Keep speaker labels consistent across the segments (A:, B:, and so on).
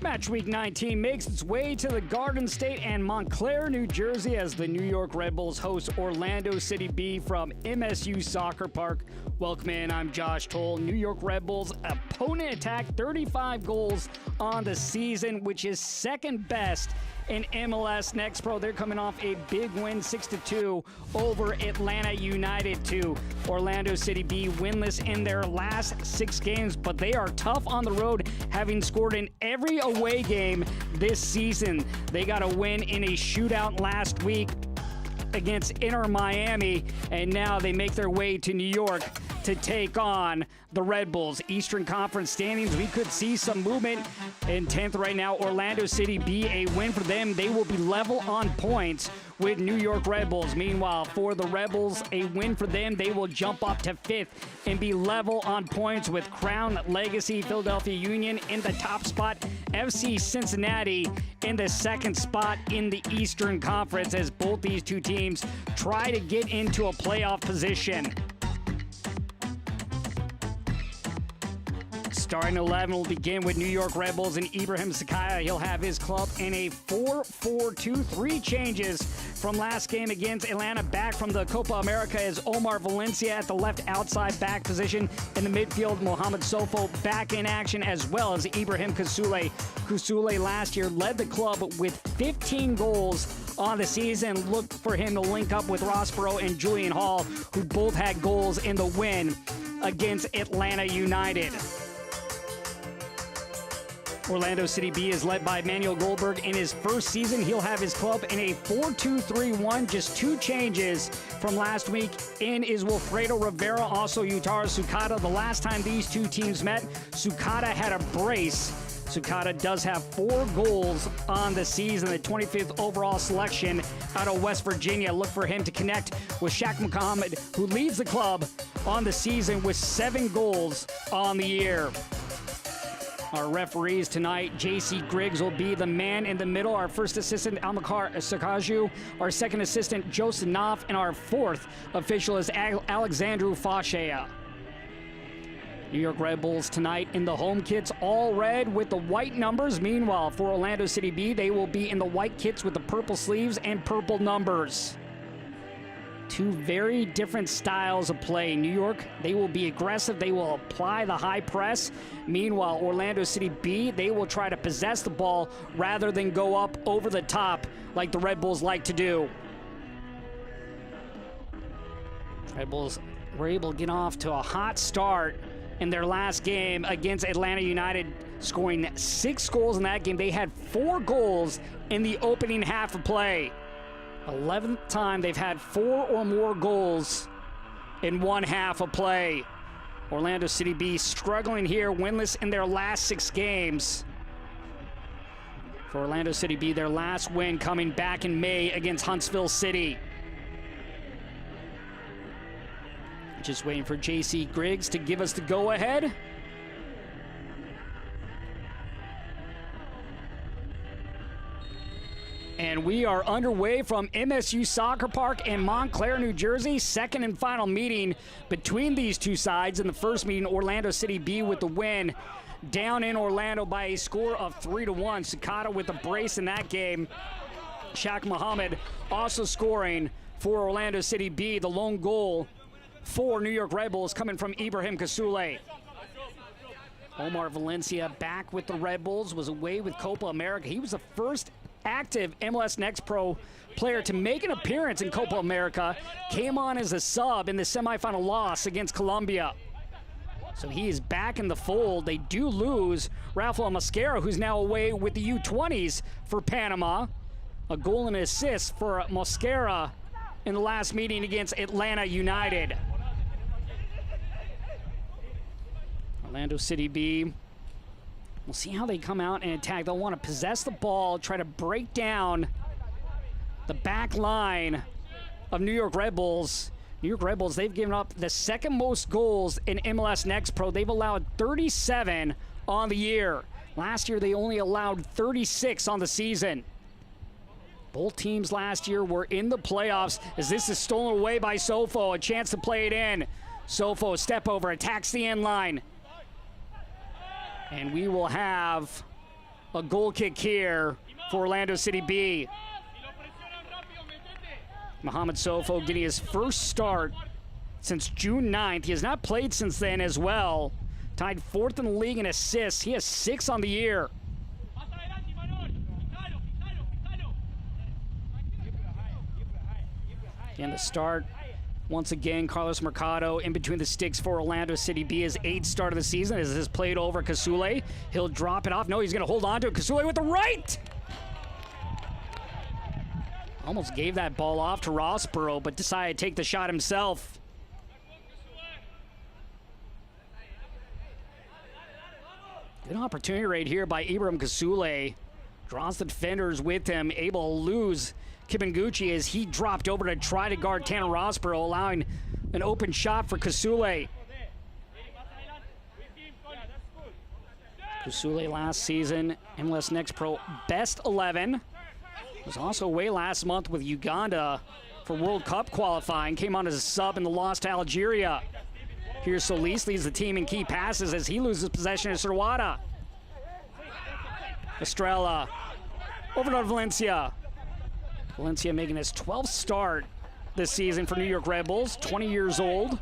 A: Match Week 19 makes its way to the Garden State and Montclair, New Jersey, as the New York Red Bulls host Orlando City B from MSU Soccer Park. Welcome in, I'm Josh Toll. New York Red Bulls opponent attack 35 goals on the season, which is second best in MLS Next Pro. They're coming off a big win, 6-2 over Atlanta United to Orlando City B, winless in their last 6 games, but they are tough on the road, having scored in every away game this season. They got a win in a shootout last week against Inter Miami, and now they make their way to New York to take on the Red Bulls. Eastern Conference standings, we could see some movement. In 10th right now, Orlando City B, a win for them. They will be level on points with New York Red Bulls. Meanwhile, for the Red Bulls, a win for them. They will jump up to 5th and be level on points with Crown Legacy Philadelphia Union in the top spot. FC Cincinnati in the 2nd spot in the Eastern Conference, as both these two teams try to get into a playoff position. Starting 11 will begin with New York Red Bulls and Ibrahim Sakaya. He'll have his club in a 4-4-2. 3 changes from last game against Atlanta. Back from the Copa America is Omar Valencia at the left outside back position. In the midfield, Mohamed Sofo back in action, as well as Ibrahim Kusule. Kusule last year led the club with 15 goals on the season. Look for him to link up with Ross Perot and Julian Hall, who both had goals in the win against Atlanta United. Orlando City B is led by Manuel Goldberg. In his first season, he'll have his club in a 4-2-3-1. Just 2 changes from last week. In is Wilfredo Rivera, also Yutaro Sukata. The last time these two teams met, Sukata had a brace. Sukata does have 4 goals on the season, the 25th overall selection out of West Virginia. Look for him to connect with Shaq Muhammad, who leads the club on the season with 7 goals on the year. Our referees tonight, J.C. Griggs will be the man in the middle. Our first assistant, Almakar Sakaju. Our second assistant, Joseph Knopf. And our fourth official is Alexandru Fashea. New York Red Bulls tonight in the home kits, all red with the white numbers. Meanwhile, for Orlando City B, they will be in the white kits with the purple sleeves and purple numbers. 2 very different styles of play. New York, they will be aggressive. They will apply the high press. Meanwhile, Orlando City B, they will try to possess the ball rather than go up over the top like the Red Bulls like to do. Red Bulls were able to get off to a hot start in their last game against Atlanta United, scoring 6 goals in that game. They had 4 goals in the opening half of play. 11th time they've had 4 or more goals in one half of play. Orlando City B struggling here, winless in their last 6 games. For Orlando City B, their last win coming back in May against Huntsville City. Just waiting for J.C. Griggs to give us the go-ahead. And we are underway from MSU Soccer Park in Montclair, New Jersey. Second and final meeting between these two sides. In the first meeting, Orlando City B with the win down in Orlando by a score of 3-1. Sakata with a brace in that game. Shaq Muhammad also scoring for Orlando City B. The lone goal for New York Red Bulls coming from Ibrahim Kusule. Omar Valencia back with the Red Bulls, was away with Copa America. He was the first active MLS Next Pro player to make an appearance in Copa America. Came on as a sub in the semifinal loss against Colombia. So he is back in the fold. They do lose Rafael Mosquera, who's now away with the U20s for Panama. A goal and assist for Mosquera in the last meeting against Atlanta United. Orlando City B, we'll see how they come out and attack. They'll want to possess the ball, try to break down the back line of New York Red Bulls. New York Red Bulls, they've given up the 2nd most goals in MLS Next Pro. They've allowed 37 on the year. Last year, they only allowed 36 on the season. Both teams last year were in the playoffs as this is stolen away by Sofo. A chance to play it in. Sofo, step over, attacks the end line. And we will have a goal kick here for Orlando City B. Mohamed Sofo getting his first start since June 9th. He has not played since then as well. Tied 4th in the league in assists. He has 6 on the year. And the start, once again, Carlos Mercado in between the sticks for Orlando City B. His 8th start of the season as this played over Kasule. He'll drop it off. No, he's going to hold on to it. Kasule with the right. Almost gave that ball off to Rossborough, but decided to take the shot himself. Good opportunity right here by Ibrahim Kasule. Draws the defenders with him, able to lose Kibanguchi as he dropped over to try to guard Tanner Rossborough, allowing an open shot for Kasule. Kasule last season, MLS Next Pro best 11. Was also away last month with Uganda for World Cup qualifying. Came on as a sub in the loss to Algeria. Here's Solis, leads the team in key passes as he loses possession of Sirwada. Estrella over to Valencia. Valencia making his 12th start this season for New York Red Bulls, 20 years old.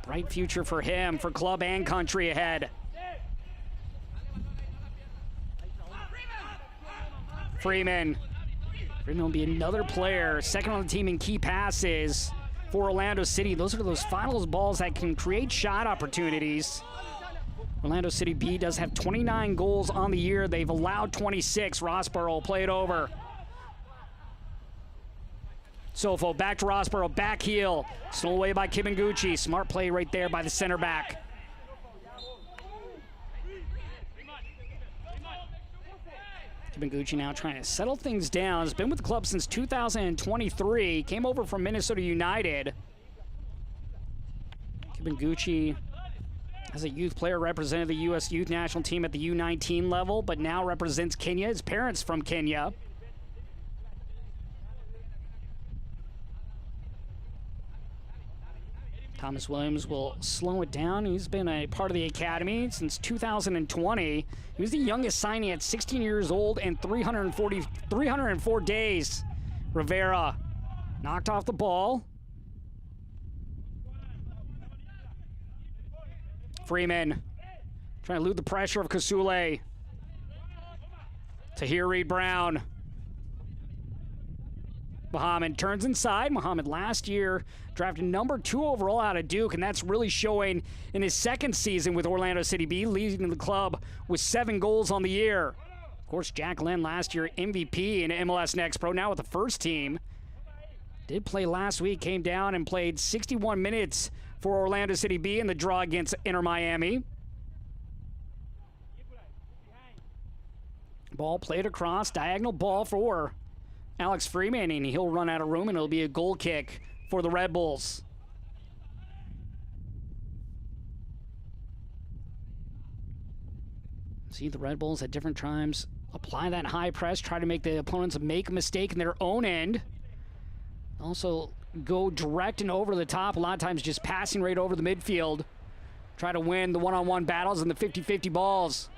A: Bright future for him, for club and country ahead. Freeman will be another player, second on the team in key passes for Orlando City. Those are those finals balls that can create shot opportunities. Orlando City B does have 29 goals on the year. They've allowed 26. Rossborough will play it over. Sofo back to Rossborough, back heel. Stolen away by Kibanguchi. Smart play right there by the center back. Kibanguchi now trying to settle things down. Has been with the club since 2023. Came over from Minnesota United. Kibanguchi, as a youth player, represented the U.S. youth national team at the U19 level, but now represents Kenya. His parents from Kenya. Thomas Williams will slow it down. He's been a part of the academy since 2020. He was the youngest signing at 16 years old and 304 days. Rivera knocked off the ball. Freeman trying to elude the pressure of Kasule. Tahir Reed Brown. Muhammad turns inside. Muhammad last year drafted number 2 overall out of Duke, and that's really showing in his second season with Orlando City B, leading the club with 7 goals on the year. Of course, Jack Lynn last year MVP in MLS Next Pro, now with the first team. Did play last week, came down and played 61 minutes for Orlando City B in the draw against Inter Miami. Ball played across, diagonal ball for Alex Freeman, and he'll run out of room, and it'll be a goal kick for the Red Bulls. See the Red Bulls at different times apply that high press, try to make the opponents make a mistake in their own end. Also go direct and over the top, a lot of times just passing right over the midfield. Try to win the one-on-one battles and the 50-50 balls.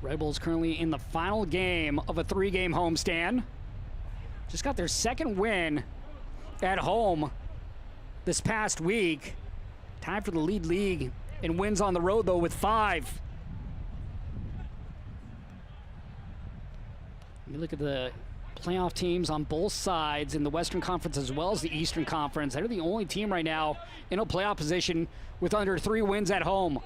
A: Red Bulls currently in the final game of a 3-game homestand. Just got their second win at home this past week. Tied for the lead league and wins on the road, though, with 5. You look at the playoff teams on both sides in the Western Conference as well as the Eastern Conference. They're the only team right now in a playoff position with under 3 wins at home.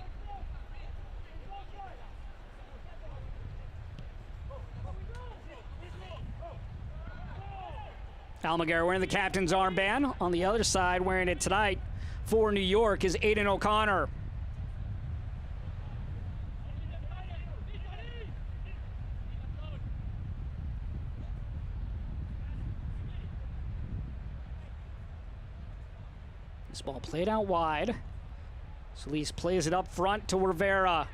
A: Almaguer wearing the captain's armband. On the other side, wearing it tonight for New York, is Aiden O'Connor. This ball played out wide. Solis plays it up front to Rivera.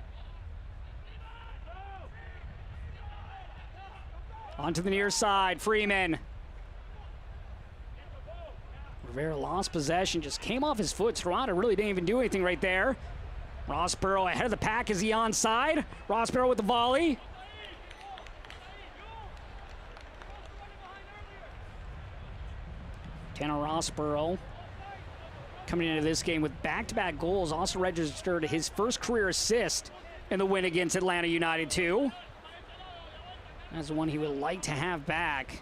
A: Onto the near side, Freeman. Rivera lost possession, just came off his foot. Toronto really didn't even do anything right there. Rossborough ahead of the pack. Is he onside? Rossborough with the volley. Tanner Rossborough coming into this game with back-to-back goals. Also registered his first career assist in the win against Atlanta United 2. That's the one he would like to have back.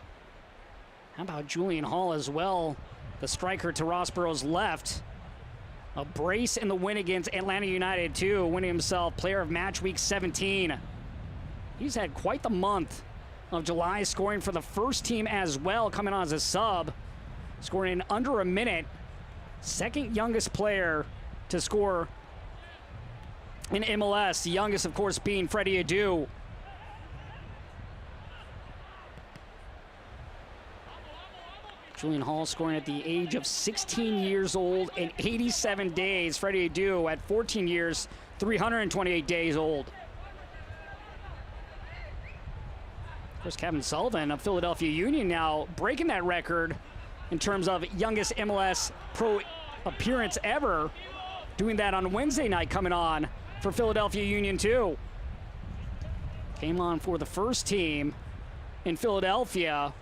A: How about Julian Hall as well? The striker to Rossborough's left. A brace in the win against Atlanta United 2, winning himself Player of Match Week 17. He's had quite the month of July, scoring for the first team as well, coming on as a sub. Scoring in under a minute. Second youngest player to score in MLS. The youngest, of course, being Freddie Adu. Julian Hall scoring at the age of 16 years old and 87 days. Freddie Adu at 14 years, 328 days old. Of course, Kevin Sullivan of Philadelphia Union now breaking that record in terms of youngest MLS pro appearance ever. Doing that on Wednesday night, coming on for Philadelphia Union too. Came on for the first team in Philadelphia.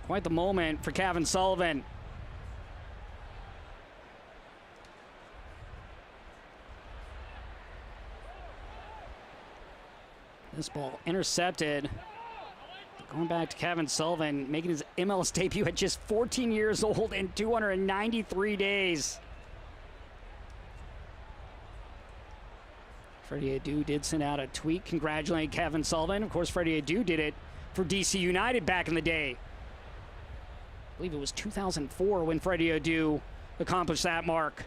A: Quite the moment for Kevin Sullivan. This ball intercepted. Going back to Kevin Sullivan, making his MLS debut at just 14 years old and 293 days. Freddie Adu did send out a tweet congratulating Kevin Sullivan. Of course, Freddie Adu did it for DC United back in the day. I believe it was 2004 when Freddie Adu accomplished that mark.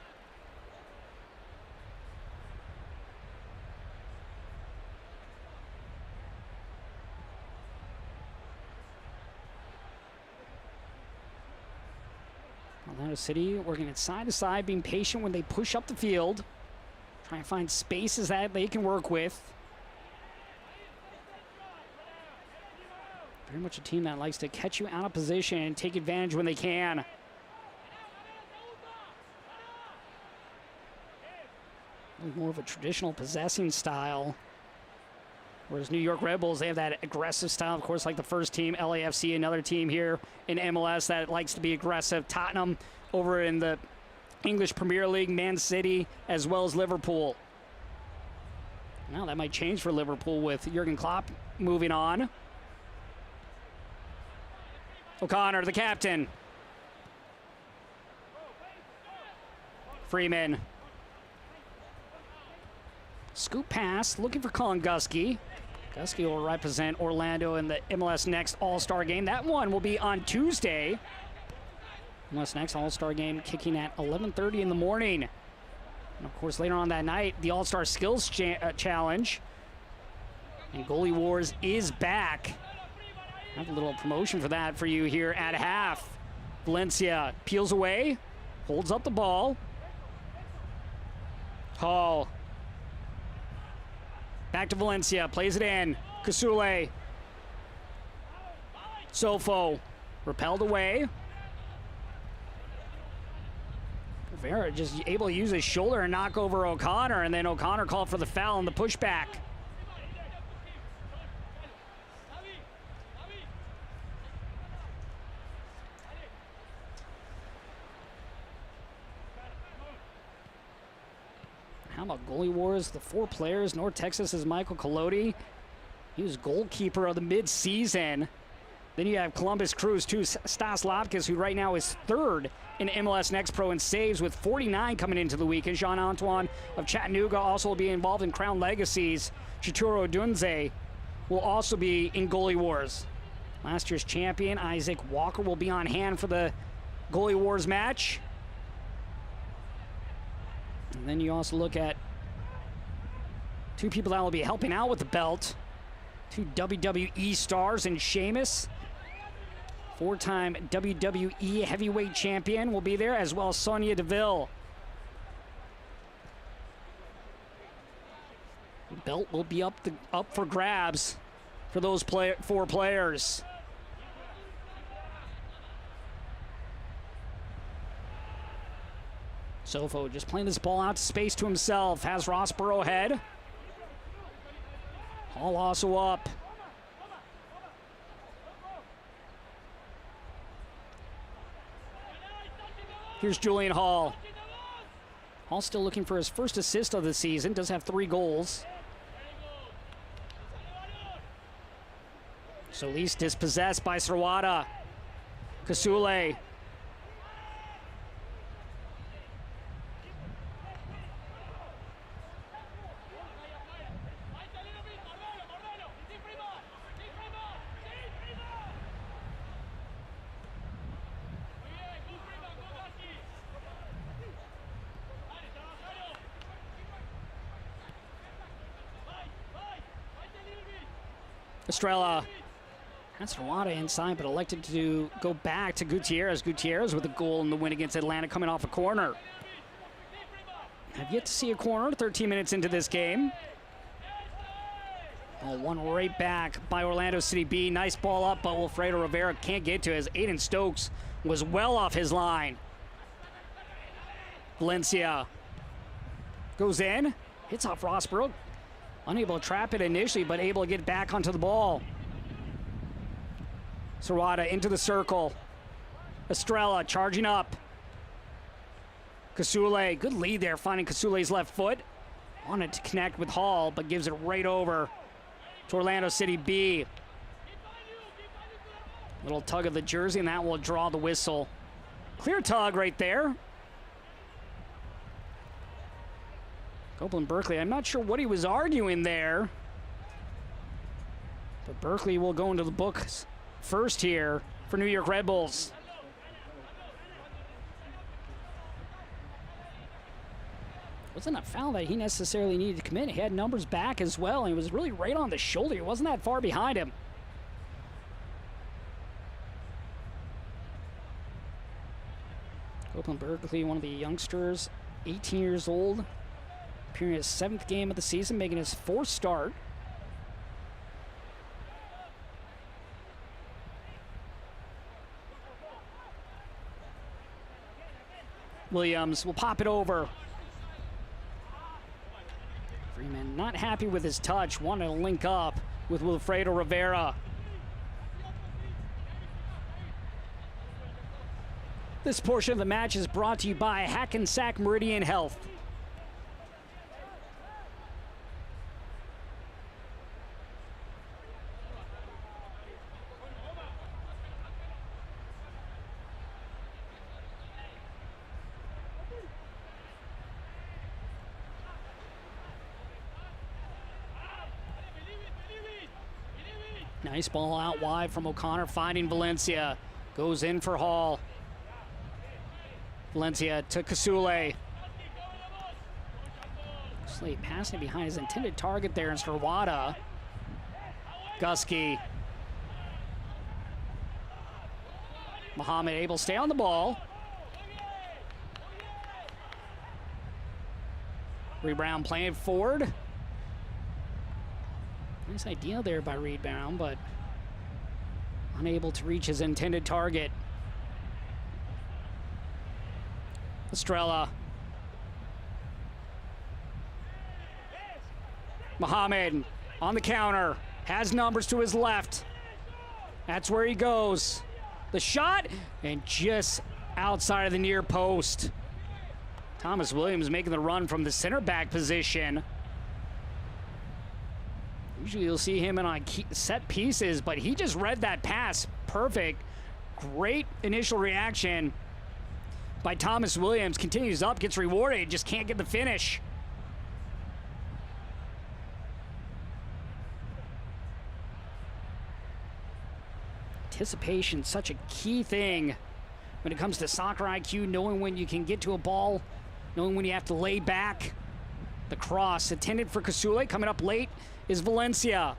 A: Atlanta City working it side to side, being patient when they push up the field. Trying to find spaces that they can work with. Very much a team that likes to catch you out of position and take advantage when they can. More of a traditional possessing style. Whereas New York Red Bulls, they have that aggressive style, of course, like the first team. LAFC, another team here in MLS that likes to be aggressive. Tottenham over in the English Premier League, Man City, as well as Liverpool. Now that might change for Liverpool with Jurgen Klopp moving on. O'Connor, the captain. Freeman. Scoop pass, looking for Colin Gusky. Gusky will represent Orlando in the MLS Next All-Star Game. That one will be on Tuesday. MLS Next All-Star Game kicking at 11:30 in the morning. And of course, later on that night, the All-Star Skills Challenge. And Goalie Wars is back. I have a little promotion for that for you here at half. Valencia peels away, holds up the ball. Hall. Back to Valencia, plays it in. Kasule. Sofo, repelled away. Rivera just able to use his shoulder and knock over O'Connor, and then O'Connor called for the foul and the pushback. How about Goalie Wars? The four players. North Texas is Michael Colodi. He was goalkeeper of the mid-season. Then you have Columbus Crew's too, Stas Lapkus, who right now is third in MLS Next Pro in saves with 49 coming into the week. And Jean-Antoine of Chattanooga also will be involved in Crown Legacies. Chituro Dunze will also be in Goalie Wars. Last year's champion, Isaac Walker, will be on hand for the Goalie Wars match. And then you also look at two people that will be helping out with the belt. Two WWE stars in Sheamus. Four-time WWE heavyweight champion will be there, as well as Sonya Deville. The belt will be up for grabs for those four players. Sofo just playing this ball out to space to himself. Has Rossborough ahead. Hall also up. Here's Julian Hall. Hall still looking for his first assist of the season. Does have 3 goals. Solis dispossessed by Srawada. Kasule. Estrella. That's Srawada inside, but elected to go back to Gutierrez. Gutierrez with a goal in the win against Atlanta coming off a corner. Have yet to see a corner 13 minutes into this game. Oh, one right back by Orlando City B. Nice ball up, but Wilfredo Rivera can't get to it as Aiden Stokes was well off his line. Valencia goes in, hits off Rossborough. Unable to trap it initially, but able to get back onto the ball. Srawada into the circle. Estrella charging up. Kasule, good lead there, finding Kasule's left foot. Wanted to connect with Hall, but gives it right over to Orlando City B. Little tug of the jersey, and that will draw the whistle. Clear tug right there. Copeland Berkeley, I'm not sure what he was arguing there. But Berkeley will go into the books first here for New York Red Bulls. Wasn't a foul that he necessarily needed to commit. He had numbers back as well. He was really right on the shoulder. He wasn't that far behind him. Copeland Berkeley, one of the youngsters, 18 years old. Appearing in his 7th game of the season, making his 4th start. Williams will pop it over. Freeman not happy with his touch, wanted to link up with Wilfredo Rivera. This portion of the match is brought to you by Hackensack Meridian Health. Nice ball out wide from O'Connor, finding Valencia. Goes in for Hall. Valencia to Kasule. Slate passing behind his intended target there in Srawada. Gusky. Muhammad able to stay on the ball. Reed Brown playing forward. Nice idea there by Reed Brown, but unable to reach his intended target. Estrella. Muhammad on the counter. Has numbers to his left. That's where he goes. The shot, and just outside of the near post. Thomas Williams making the run from the center back position. Usually you'll see him in on set pieces, but he just read that pass perfect. Great initial reaction by Thomas Williams. Continues up, gets rewarded, just can't get the finish. Anticipation, such a key thing when it comes to soccer IQ, knowing when you can get to a ball, knowing when you have to lay back. The cross intended for Kasule, coming up late is Valencia.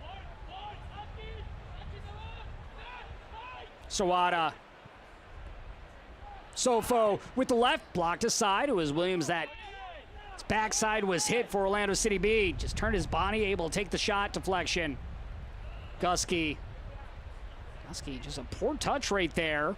A: Srawada. Sofo with the left, blocked aside. It was Williams that his backside was hit for Orlando City B. Just turned his body, able to take the shot, deflection. Gusky. Gusky, just a poor touch right there.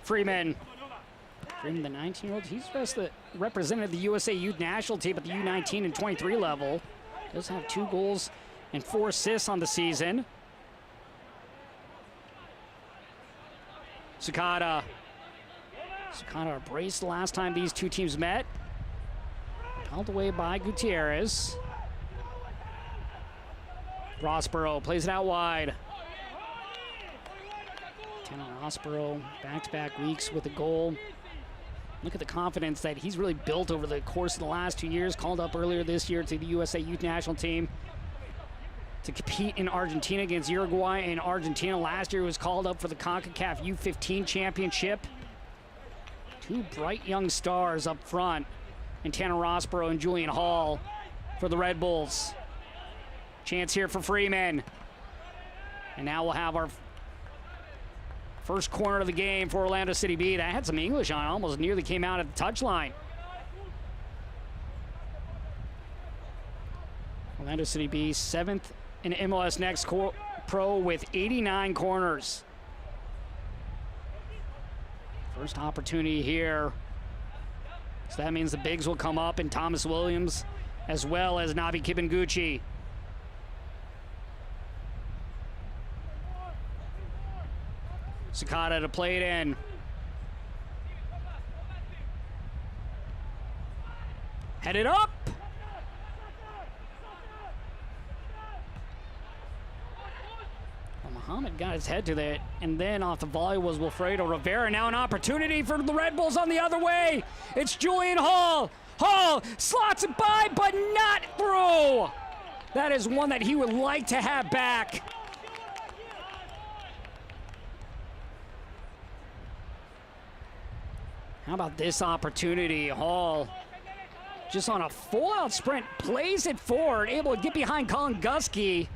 A: Freeman. Freeman, the 19-year-old, he's represented the USA Youth National Team at the U19 and 23 level. Does have 2 goals and 4 assists on the season. Sakata. Sakata braced the last time these two teams met. Held away by Gutierrez. Rossborough plays it out wide. Tanner Rossborough, back-to-back weeks with a goal. Look at the confidence that he's really built over the course of the last 2 years. Called up earlier this year to the USA Youth National Team to compete in Argentina against Uruguay. And Argentina last year was called up for the CONCACAF U15 Championship. 2 bright young stars up front, and Tanner Rossborough and Julian Hall for the Red Bulls. Chance here for Freeman. And now we'll have our first corner of the game for Orlando City B. That had some English on it, almost nearly came out at the touchline. Orlando City B, 7th in MLS Next Pro with 89 corners. First opportunity here. So that means the bigs will come up, and Thomas Williams as well as Nabi Kibenguchi. Sakata to play it in. Headed up. Well, Muhammad got his head to that, and then off the volley was Wilfredo Rivera. Now an opportunity for the Red Bulls on the other way. It's Julian Hall. Hall slots it by, but not through. That is one that he would like to have back. How about this opportunity? Hall, just on a full-out sprint, plays it forward, able to get behind Colin Gusky.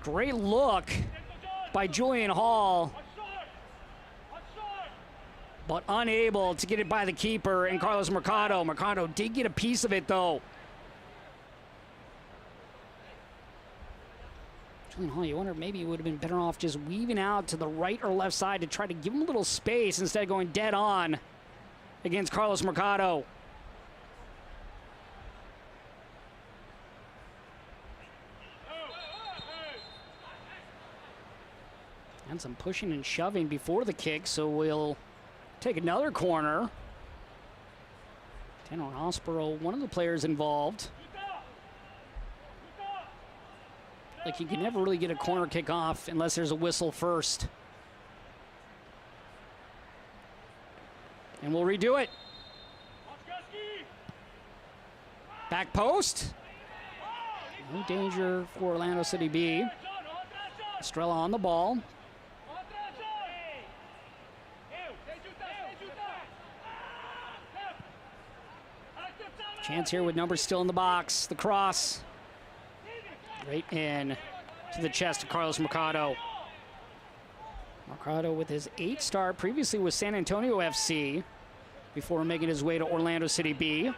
A: Great look by Julian Hall, but unable to get it by the keeper and Carlos Mercado. Mercado did get a piece of it, though. Julian Hall, you wonder if maybe he would have been better off just weaving out to the right or left side to try to give him a little space instead of going dead on against Carlos Mercado. And some pushing and shoving before the kick, so we'll take another corner. Tanner Rossborough, one of the players involved. Like, you can never really get a corner kick off unless there's a whistle first. And we'll redo it. Back post. No danger for Orlando City B. Estrella on the ball. Chance here with numbers still in the box. The cross. Right in to the chest of Carlos Mercado. Mercado with his 8th start previously with San Antonio FC before making his way to Orlando City B.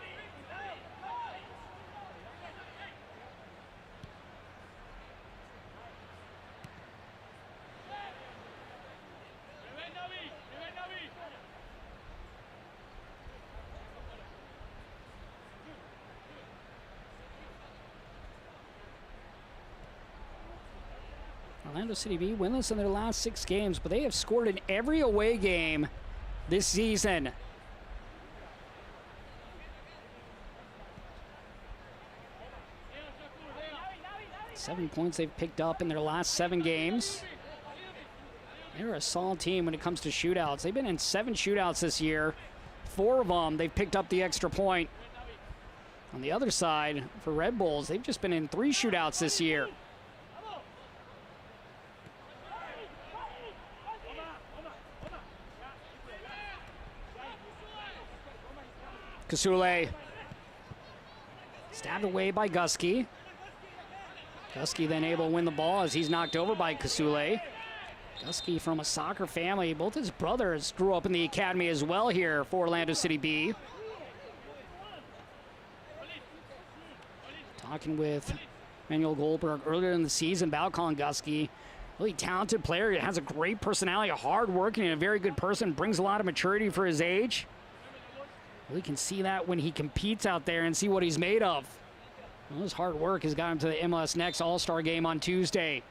A: Orlando City B winless in their last 6 games, but they have scored in every away game this season. Seven points they've picked up in their last 7 games. They're a solid team when it comes to shootouts. They've been in 7 shootouts this year. 4 of them, they've picked up the extra point. On the other side, for Red Bulls, they've just been in 3 shootouts this year. Kasule stabbed away by Gusky. Gusky then able to win the ball as he's knocked over by Kasule. Gusky from a soccer family. Both his brothers grew up in the academy as well here for Orlando City B. Talking with Manuel Goldberg earlier in the season about Colin Gusky. Really talented player. He has a great personality, a hard-working and a very good person. Brings a lot of maturity for his age. We can see that when he competes out there and see what he's made of. Well, his hard work has got him to the MLS Next All-Star game on Tuesday.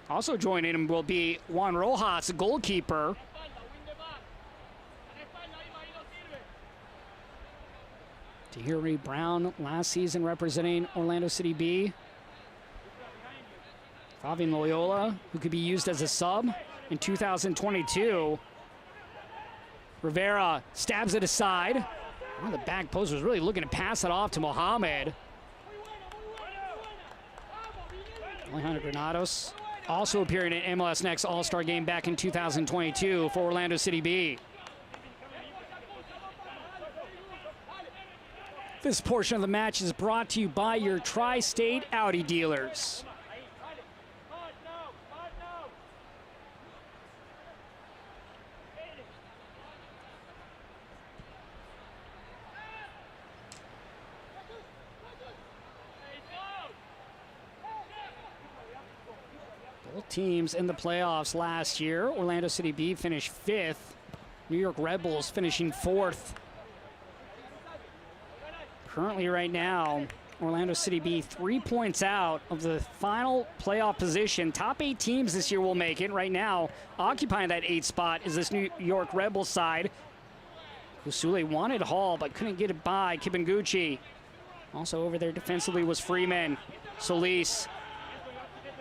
A: Also joining him will be Juan Rojas, the goalkeeper. Tahiri Brown last season representing Orlando City B. Fabian Loyola, who could be used as a sub in 2022. Rivera stabs it aside. One of the back post was really looking to pass it off to Mohamed. Alejandro Granados also appearing in MLS Next All-Star game back in 2022 for Orlando City B. This portion of the match is brought to you by your Tri-State Audi dealers. Both teams in the playoffs last year. Orlando City B finished 5th. New York Red Bulls finishing 4th. Currently right now, Orlando City B 3 points out of the final playoff position. Top 8 teams this year will make it. Right now, occupying that 8th spot is this New York Red Bulls side. Kusule wanted Hall, but couldn't get it by Kibanguchi. Also over there defensively was Freeman. Solis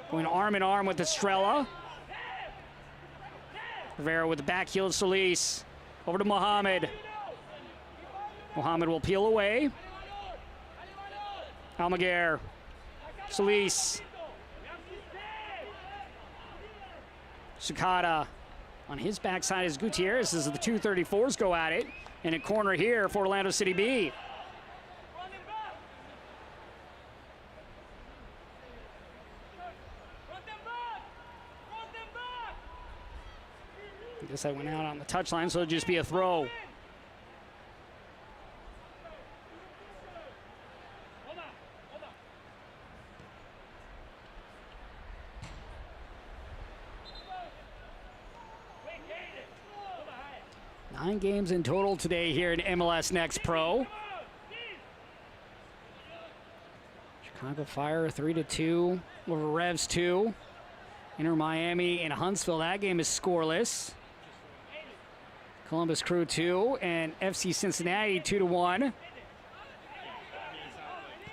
A: going arm in arm with Estrella. Rivera with the back heel of Solis. Over to Mohamed. Mohamed will peel away. Almaguer. Solis. Sukata. On his backside is Gutierrez as the 234s go at it. And a corner here for Orlando City B. I guess I went out on the touchline, so it'll just be a throw. Nine games in total today here in MLS Next Pro. Chicago Fire 3-2 over Revs 2. Inter Miami and Huntsville, that game is scoreless. Columbus Crew 2 and FC Cincinnati 2-1.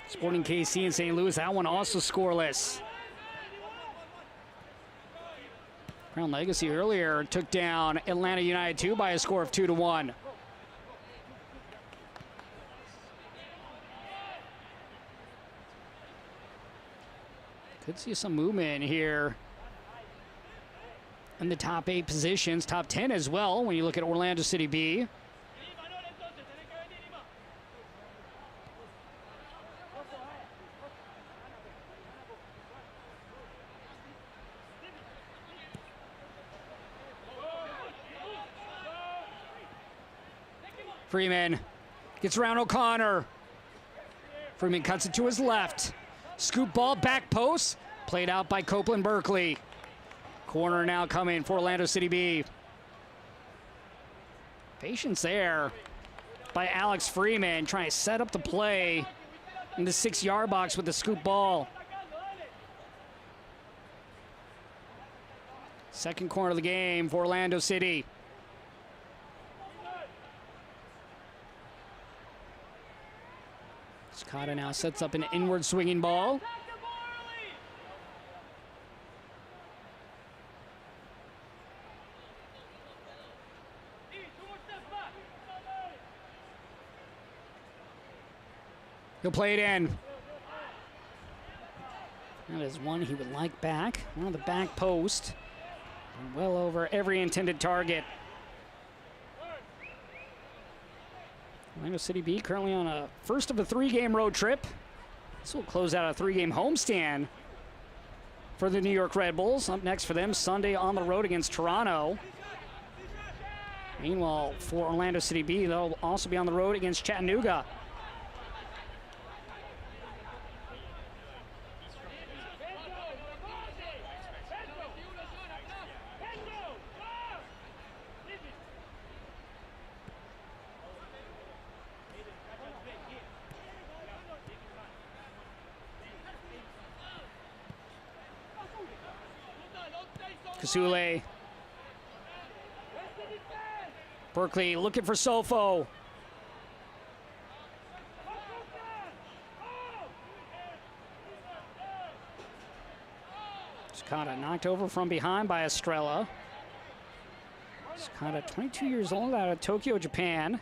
A: Sporting KC and St. Louis, that one also scoreless. Crown Legacy earlier took down Atlanta United 2 by a score of 2-1. Could see some movement here in the top 8 positions, top 10 as well when you look at Orlando City B. Freeman gets around O'Connor. Freeman cuts it to his left. Scoop ball, back post, played out by Copeland Berkeley. Corner now coming for Orlando City B. Patience there by Alex Freeman, trying to set up the play in the 6-yard box with the scoop ball. Second corner of the game for Orlando City. Sakata now sets up an inward swinging ball. He'll play it in. That is one he would like back. On the back post. Well over every intended target. Orlando City B currently on a first of a 3-game road trip. This will close out a 3-game homestand for the New York Red Bulls. Up next for them, Sunday on the road against Toronto. Meanwhile, for Orlando City B, they'll also be on the road against Chattanooga. Kasule. Berkeley looking for Sofo. Sakata knocked over from behind by Estrella. Sakata, 22 years old, out of Tokyo, Japan.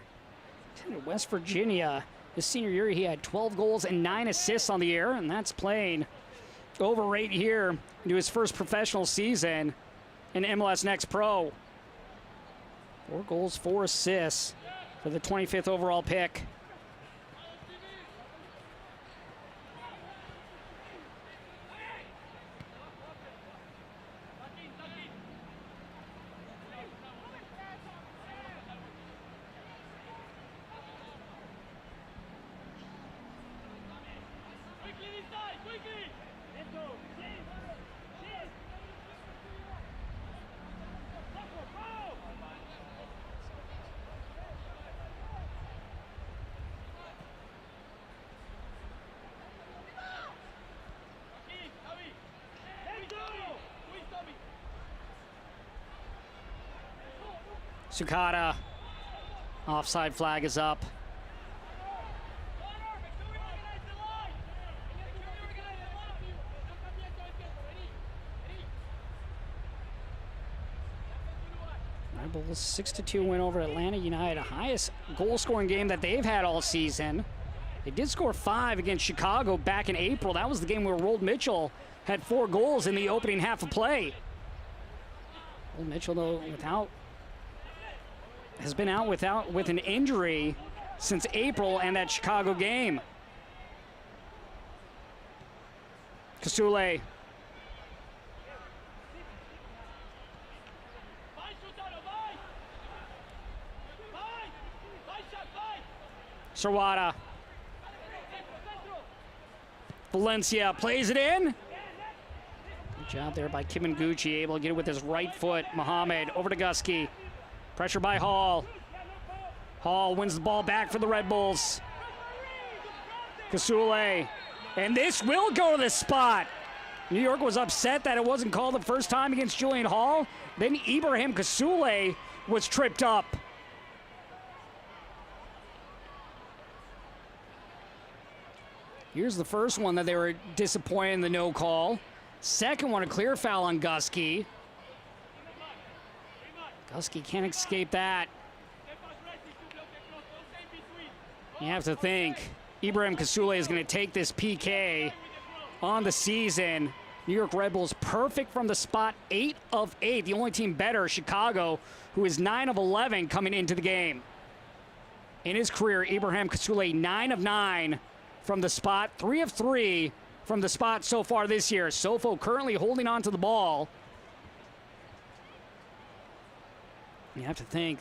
A: Attended West Virginia. His senior year, he had 12 goals and 9 assists on the year, and that's playing over right here into his first professional season in MLS Next Pro. 4 goals, 4 assists for the 25th overall pick. Sakata, offside flag is up. Red Bulls 6-2 win over Atlanta United, highest goal-scoring game that they've had all season. They did score 5 against Chicago back in April. That was the game where Rold Mitchell had 4 goals in the opening half of play. Rold Mitchell, though, has been out with an injury since April and that Chicago game. Kasule. Sawada. Valencia plays it in. Good job there by Kiminguchi, able to get it with his right foot. Mohamed over to Gusky. Pressure by Hall. Hall wins the ball back for the Red Bulls. Kasule. And this will go to the spot. New York was upset that it wasn't called the first time against Julian Hall. Then Ibrahim Kasule was tripped up. Here's the first one that they were disappointed in the no call. Second one, a clear foul on Gusky. Gusky can't escape that. You have to think Ibrahim Kasule is going to take this PK on the season. New York Red Bulls perfect from the spot, 8 of 8. The only team better, Chicago, who is 9 of 11 coming into the game. In his career, Ibrahim Kasule 9 of 9 from the spot, 3 of 3 from the spot so far this year. Sofo currently holding on to the ball. You have to think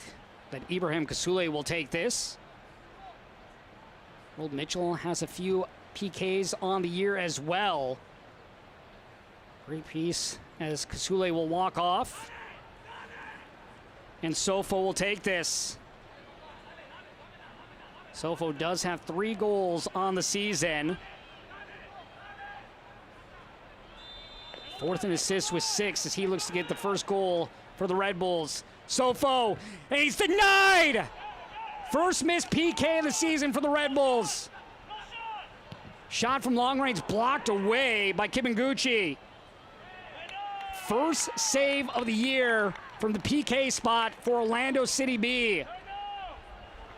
A: that Ibrahim Kasule will take this. Rold Mitchell has a few PKs on the year as well. Great piece as Kasule will walk off. And Sofo will take this. Sofo does have 3 goals on the season. 4th in assists with 6 as he looks to get the first goal for the Red Bulls. Sofo, and he's denied! First missed PK of the season for the Red Bulls. Shot from long range blocked away by Kiminguchi. First save of the year from the PK spot for Orlando City B.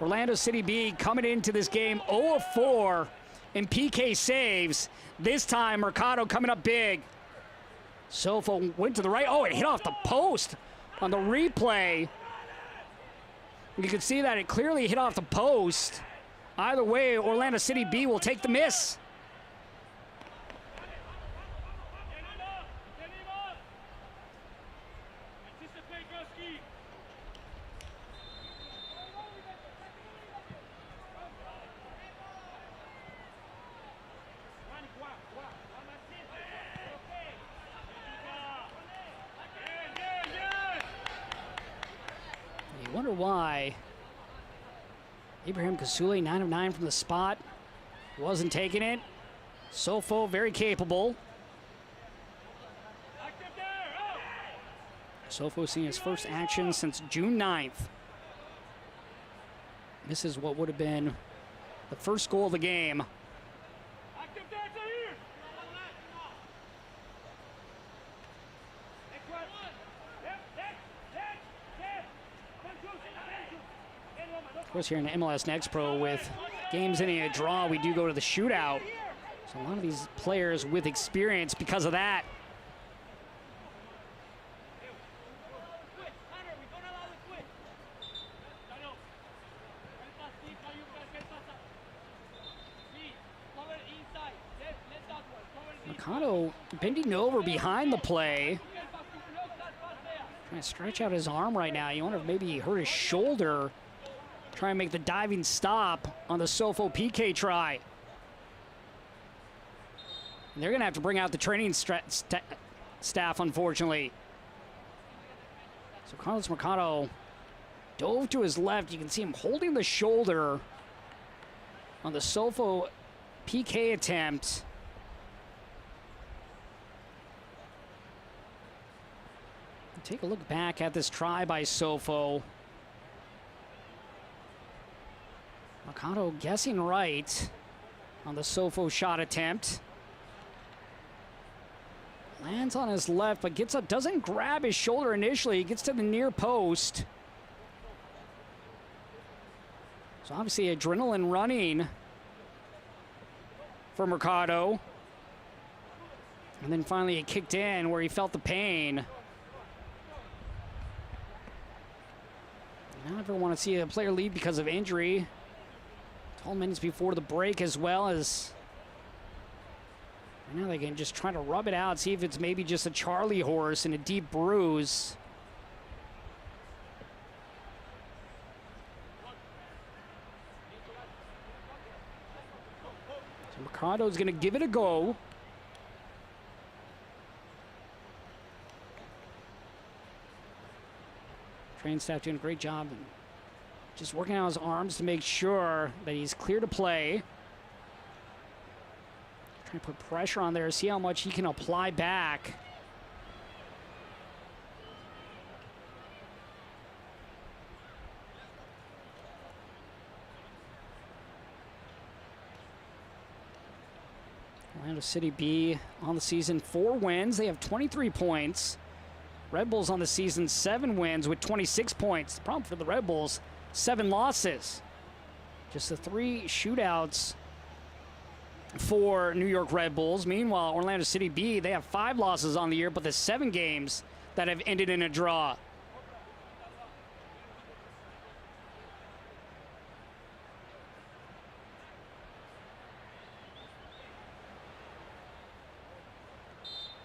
A: Orlando City B coming into this game 0 of 4 in PK saves. This time Mercado coming up big. Sofo went to the right. Oh, it hit off the post on the replay. You can see that it clearly hit off the post. Either way, Orlando City B will take the miss. Wonder why Ibrahim Kasule 9 of 9 from the spot, wasn't taking it. Sofo very capable. Sofo seeing his first action since June 9th. This is what would have been the first goal of the game. Of course, here in the MLS Next Pro, with games ending a draw, we do go to the shootout. So a lot of these players with experience because of that. Mercado bending over behind the play. Trying to stretch out his arm right now. You wonder if maybe he hurt his shoulder. Try and make the diving stop on the Sofo PK try. And they're going to have to bring out the training staff, unfortunately. So Carlos Mercado dove to his left. You can see him holding the shoulder on the Sofo PK attempt. Take a look back at this try by Sofo. Mercado guessing right on the Sofo shot attempt. Lands on his left, but gets up, doesn't grab his shoulder initially. He gets to the near post. So obviously adrenaline running for Mercado. And then finally it kicked in where he felt the pain. I never want to see a player leave because of injury. 12 minutes before the break, as well as now they can just try to rub it out, see if it's maybe just a Charlie horse and a deep bruise. So Mercado's going to give it a go. Train staff doing a great job. Just working out his arms to make sure that he's clear to play. Trying to put pressure on there, see how much he can apply back. Orlando City B on the season, 4 wins. They have 23 points. Red Bulls on the season, 7 wins with 26 points. The problem for the Red Bulls, 7 losses. Just the 3 shootouts for New York Red Bulls. Meanwhile, Orlando City B, they have 5 losses on the year, but the 7 games that have ended in a draw.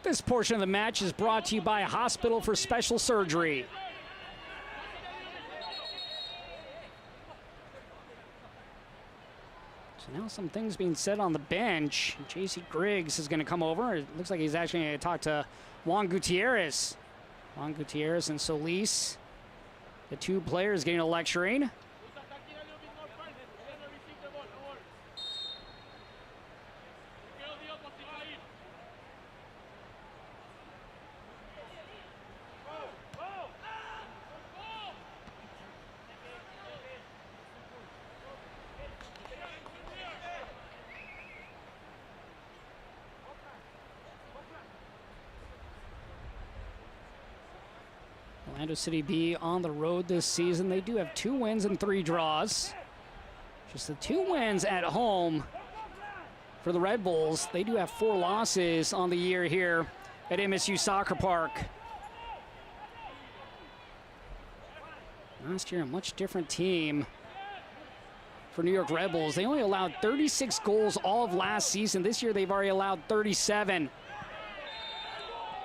A: This portion of the match is brought to you by a hospital for special surgery. So now some things being said on the bench. J.C. Griggs is going to come over. It looks like he's actually going to talk to Juan Gutierrez. Juan Gutierrez and Solis, the 2 players getting a lecturing. Orlando City B on the road this season. They do have 2 wins and 3 draws. Just the 2 wins at home for the Red Bulls. They do have 4 losses on the year here at MSU Soccer Park. Last year, a much different team for New York Red Bulls. They only allowed 36 goals all of last season. This year, they've already allowed 37.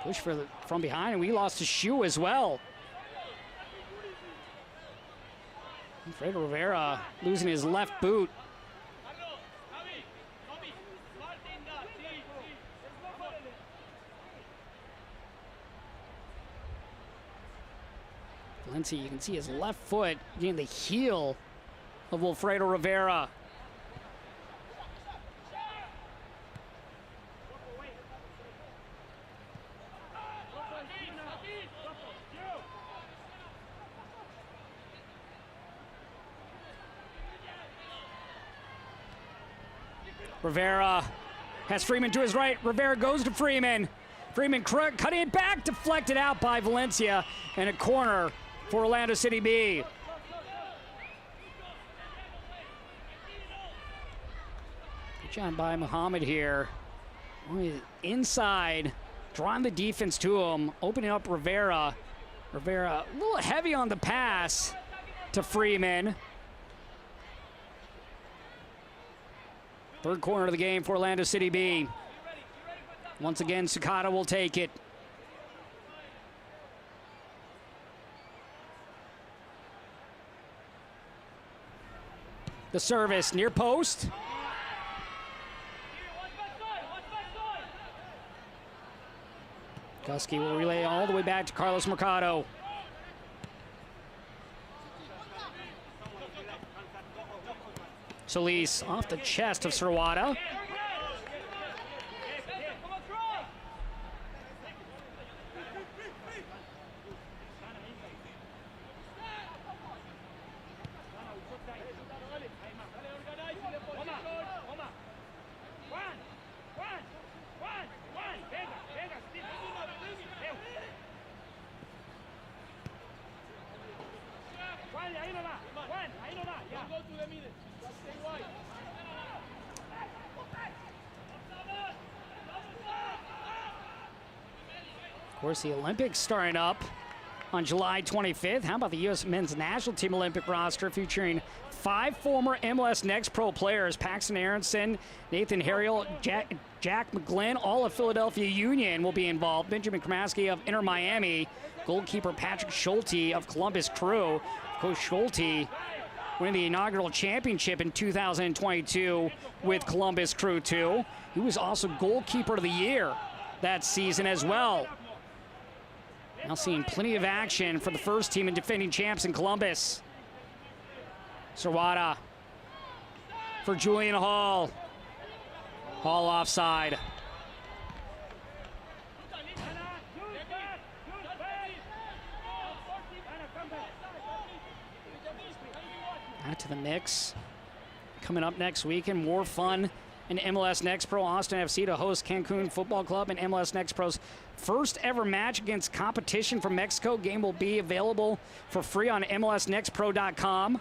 A: Push from behind, and we lost to Shu as well. Fredo Rivera losing his left boot. Valencia, you can see his left foot getting the heel of Wilfredo Rivera. Rivera has Freeman to his right. Rivera goes to Freeman. Freeman cutting it back, deflected out by Valencia, and a corner for Orlando City B. Good job by Muhammad here. Inside, drawing the defense to him, opening up Rivera. Rivera a little heavy on the pass to Freeman. Third corner of the game for Orlando City B. Once again, Sakata will take it. The service near post. Gusky will relay all the way back to Carlos Mercado. Solis off the chest of Sirwada. Of course, the Olympics starting up on July 25th. How about the U.S. men's national team Olympic roster featuring 5 former MLS Next Pro players: Paxton Aronson, Nathan Harriel, Jack McGlynn, all of Philadelphia Union will be involved. Benjamin Kramaski of Inter Miami, goalkeeper Patrick Schulte of Columbus Crew. Coach Schulte winning the inaugural championship in 2022 with Columbus Crew 2. He was also goalkeeper of the year that season as well. Now seeing plenty of action for the first team and defending champs in Columbus. Sirwada for Julian Hall. Hall offside. Back to the mix. Coming up next weekend, more fun in MLS Next Pro. Austin FC to host Cancun Football Club in MLS Next Pro's first ever match against competition from Mexico. Game will be available for free on MLSNextPro.com.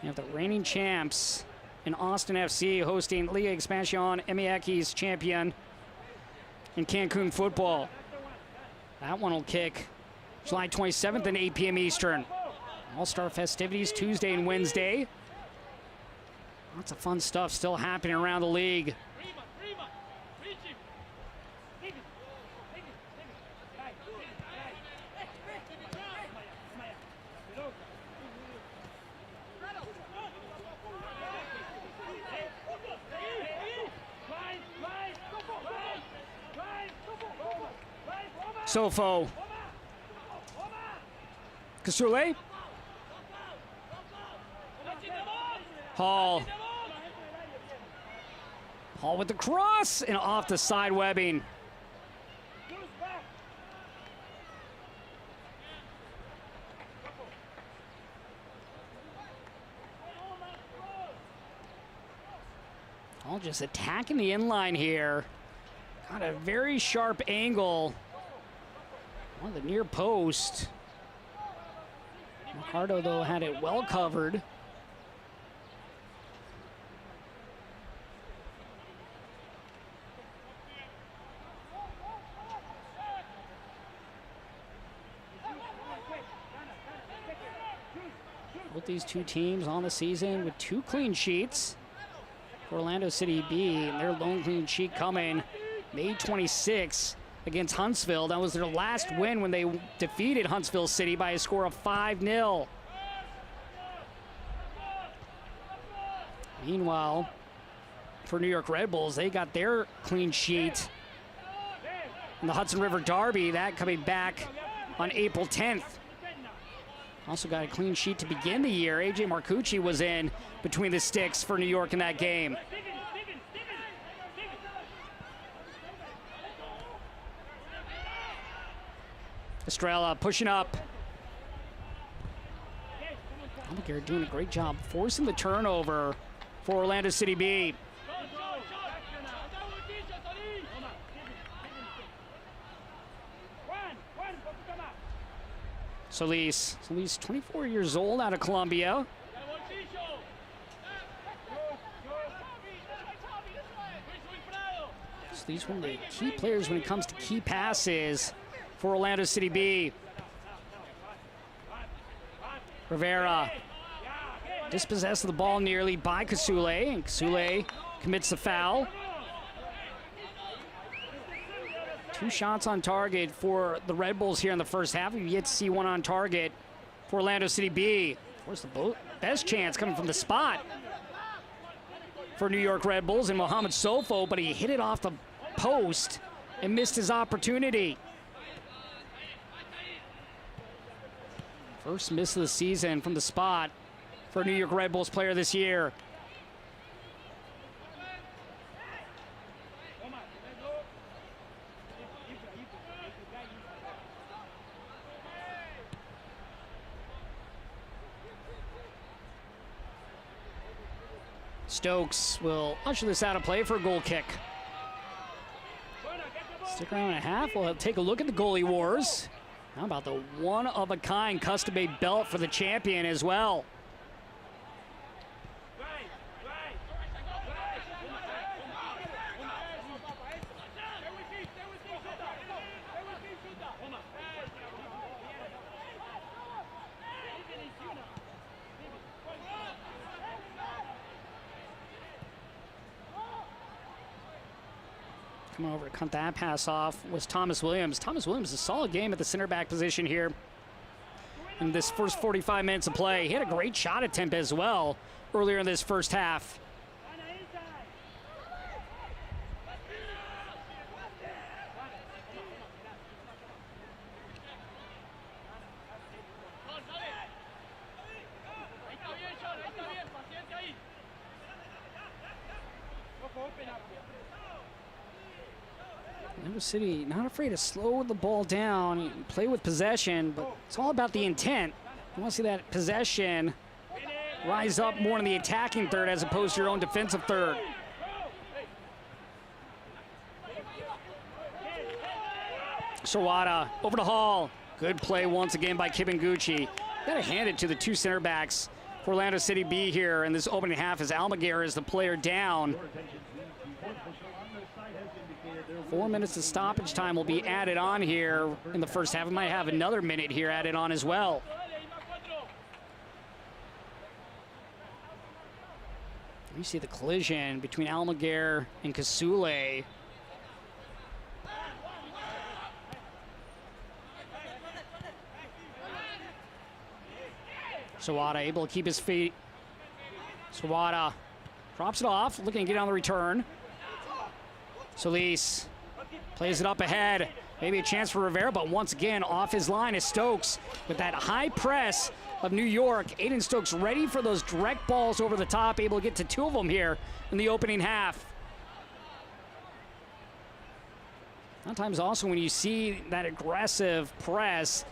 A: You have the reigning champs in Austin FC hosting Liga Expansión MX champion in Cancun football. That one will kick July 27th at 8 p.m. Eastern. All-Star festivities Tuesday and Wednesday. Lots of fun stuff still happening around the league. Sofo. Kasule. Hall. Hall with the cross and off the side webbing. Hall just attacking the inline here. Got a very sharp angle on the near post. Ricardo, though, had it well covered. Both these two teams on the season with 2 clean sheets. For Orlando City B, and their lone clean sheet coming May 26 against Huntsville. That was their last win when they defeated Huntsville City by a score of 5-0. Meanwhile, for New York Red Bulls, they got their clean sheet in the Hudson River Derby, that coming back on April 10th. Also got a clean sheet to begin the year. AJ Marcucci was in between the sticks for New York in that game. Estrella pushing up. Almaguer doing a great job forcing the turnover for Orlando City B. Solis, 24 years old, out of Colombia. Solis, one of the key players when it comes to key passes for Orlando City B. Rivera dispossessed of the ball nearly by Kasule, and Kasule commits the foul. 2 shots on target for the Red Bulls here in the first half. We've yet to see one on target for Orlando City B. Of course, the best chance coming from the spot for New York Red Bulls and Mohamed Sofo, but he hit it off the post and missed his opportunity. First miss of the season from the spot for New York Red Bulls player this year. Stokes will usher this out of play for a goal kick. Stick around a half. We'll take a look at the goalie wars. How about the one-of-a-kind custom-made belt for the champion as well? Come over to cut that pass off was Thomas Williams. Thomas Williams, a solid game at the center back position here in this first 45 minutes of play. He had a great shot attempt as well earlier in this first half. Orlando City not afraid to slow the ball down, play with possession, but it's all about the intent. You want to see that possession rise up more in the attacking third as opposed to your own defensive third. Sawada over to Hall. Good play once again by Kibinguchi. Got to hand it to the 2 center backs for Orlando City B here in this opening half as Almaguer is the player down. 4 minutes of stoppage time will be added on here in the first half. We might have another minute here added on as well. You see the collision between Almaguer and Kasule. Sawada able to keep his feet. Sawada drops it off, looking to get on the return. Solis plays it up ahead. Maybe a chance for Rivera, but once again off his line is Stokes with that high press of New York. Aiden Stokes ready for those direct balls over the top, able to get to 2 of them here in the opening half. Sometimes also when you see that aggressive press,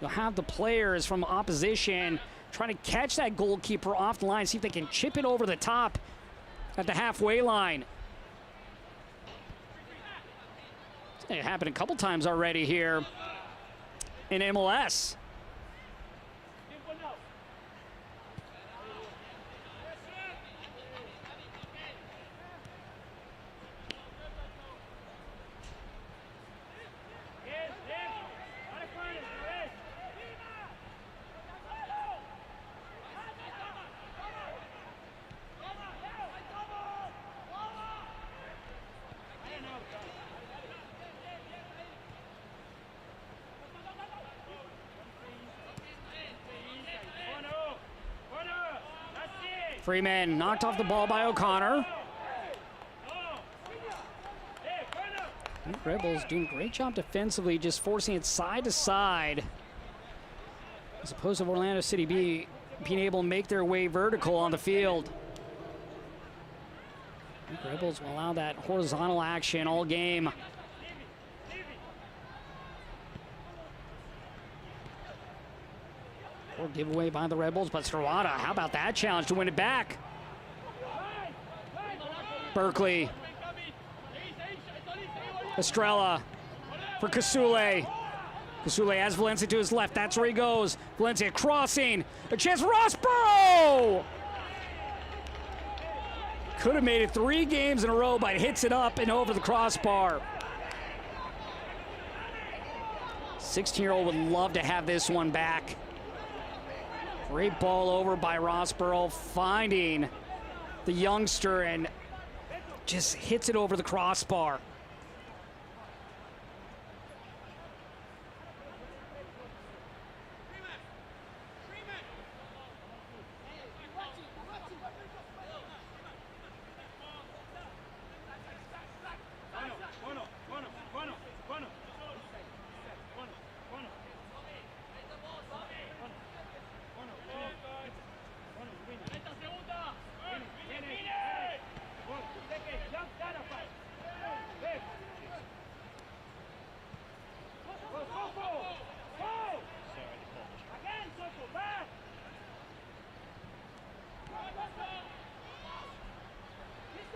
A: you'll have the players from opposition trying to catch that goalkeeper off the line, see if they can chip it over the top at the halfway line. It happened a couple times already here in MLS. Freeman knocked off the ball by O'Connor. Red Bulls doing a great job defensively, just forcing it side to side, as opposed to Orlando City being able to make their way vertical on the field. Red Bulls will allow that horizontal action all game. Or giveaway by the Red Bulls, but Serrata, how about that challenge to win it back? Berkeley. Estrella for Kasule. Kasule has Valencia to his left. That's where he goes. Valencia crossing. A chance for Rossborough! Could have made it 3 games in a row, but hits it up and over the crossbar. 16-year-old would love to have this one back. Great ball over by Rossborough, finding the youngster and just hits it over the crossbar.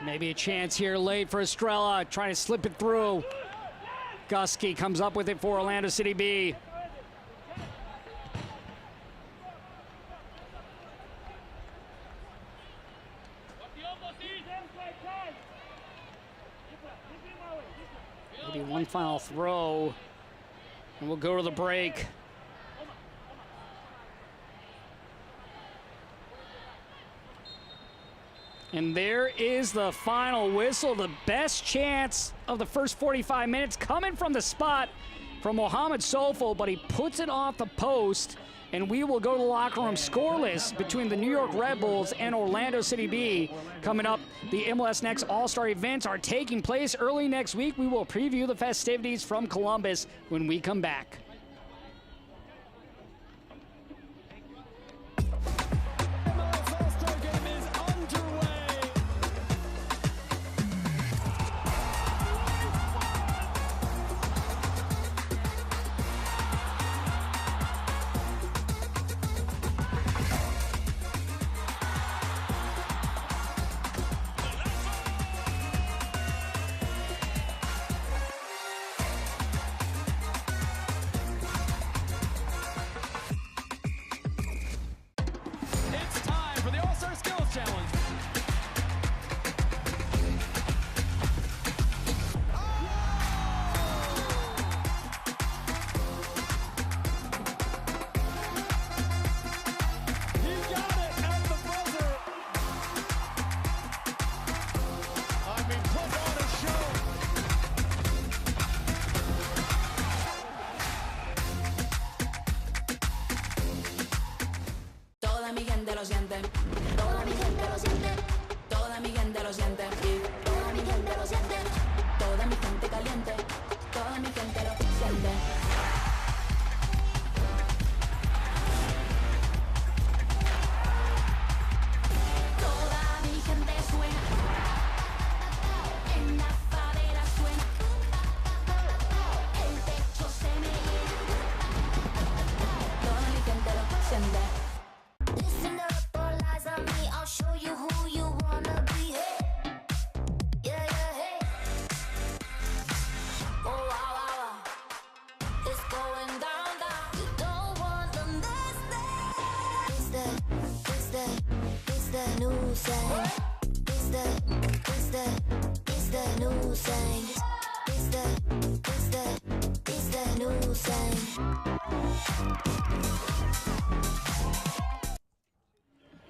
A: Maybe a chance here late for Estrella, trying to slip it through. Gusky comes up with it for Orlando City B. Maybe one final throw, and we'll go to the break. And there is the final whistle. The best chance of the first 45 minutes coming from the spot from Mohamed Sofo, but he puts it off the post, and we will go to the locker room scoreless between the New York Red Bulls and Orlando City B. Coming up, the MLS Next All-Star events are taking place early next week. We will preview the festivities from Columbus when we come back.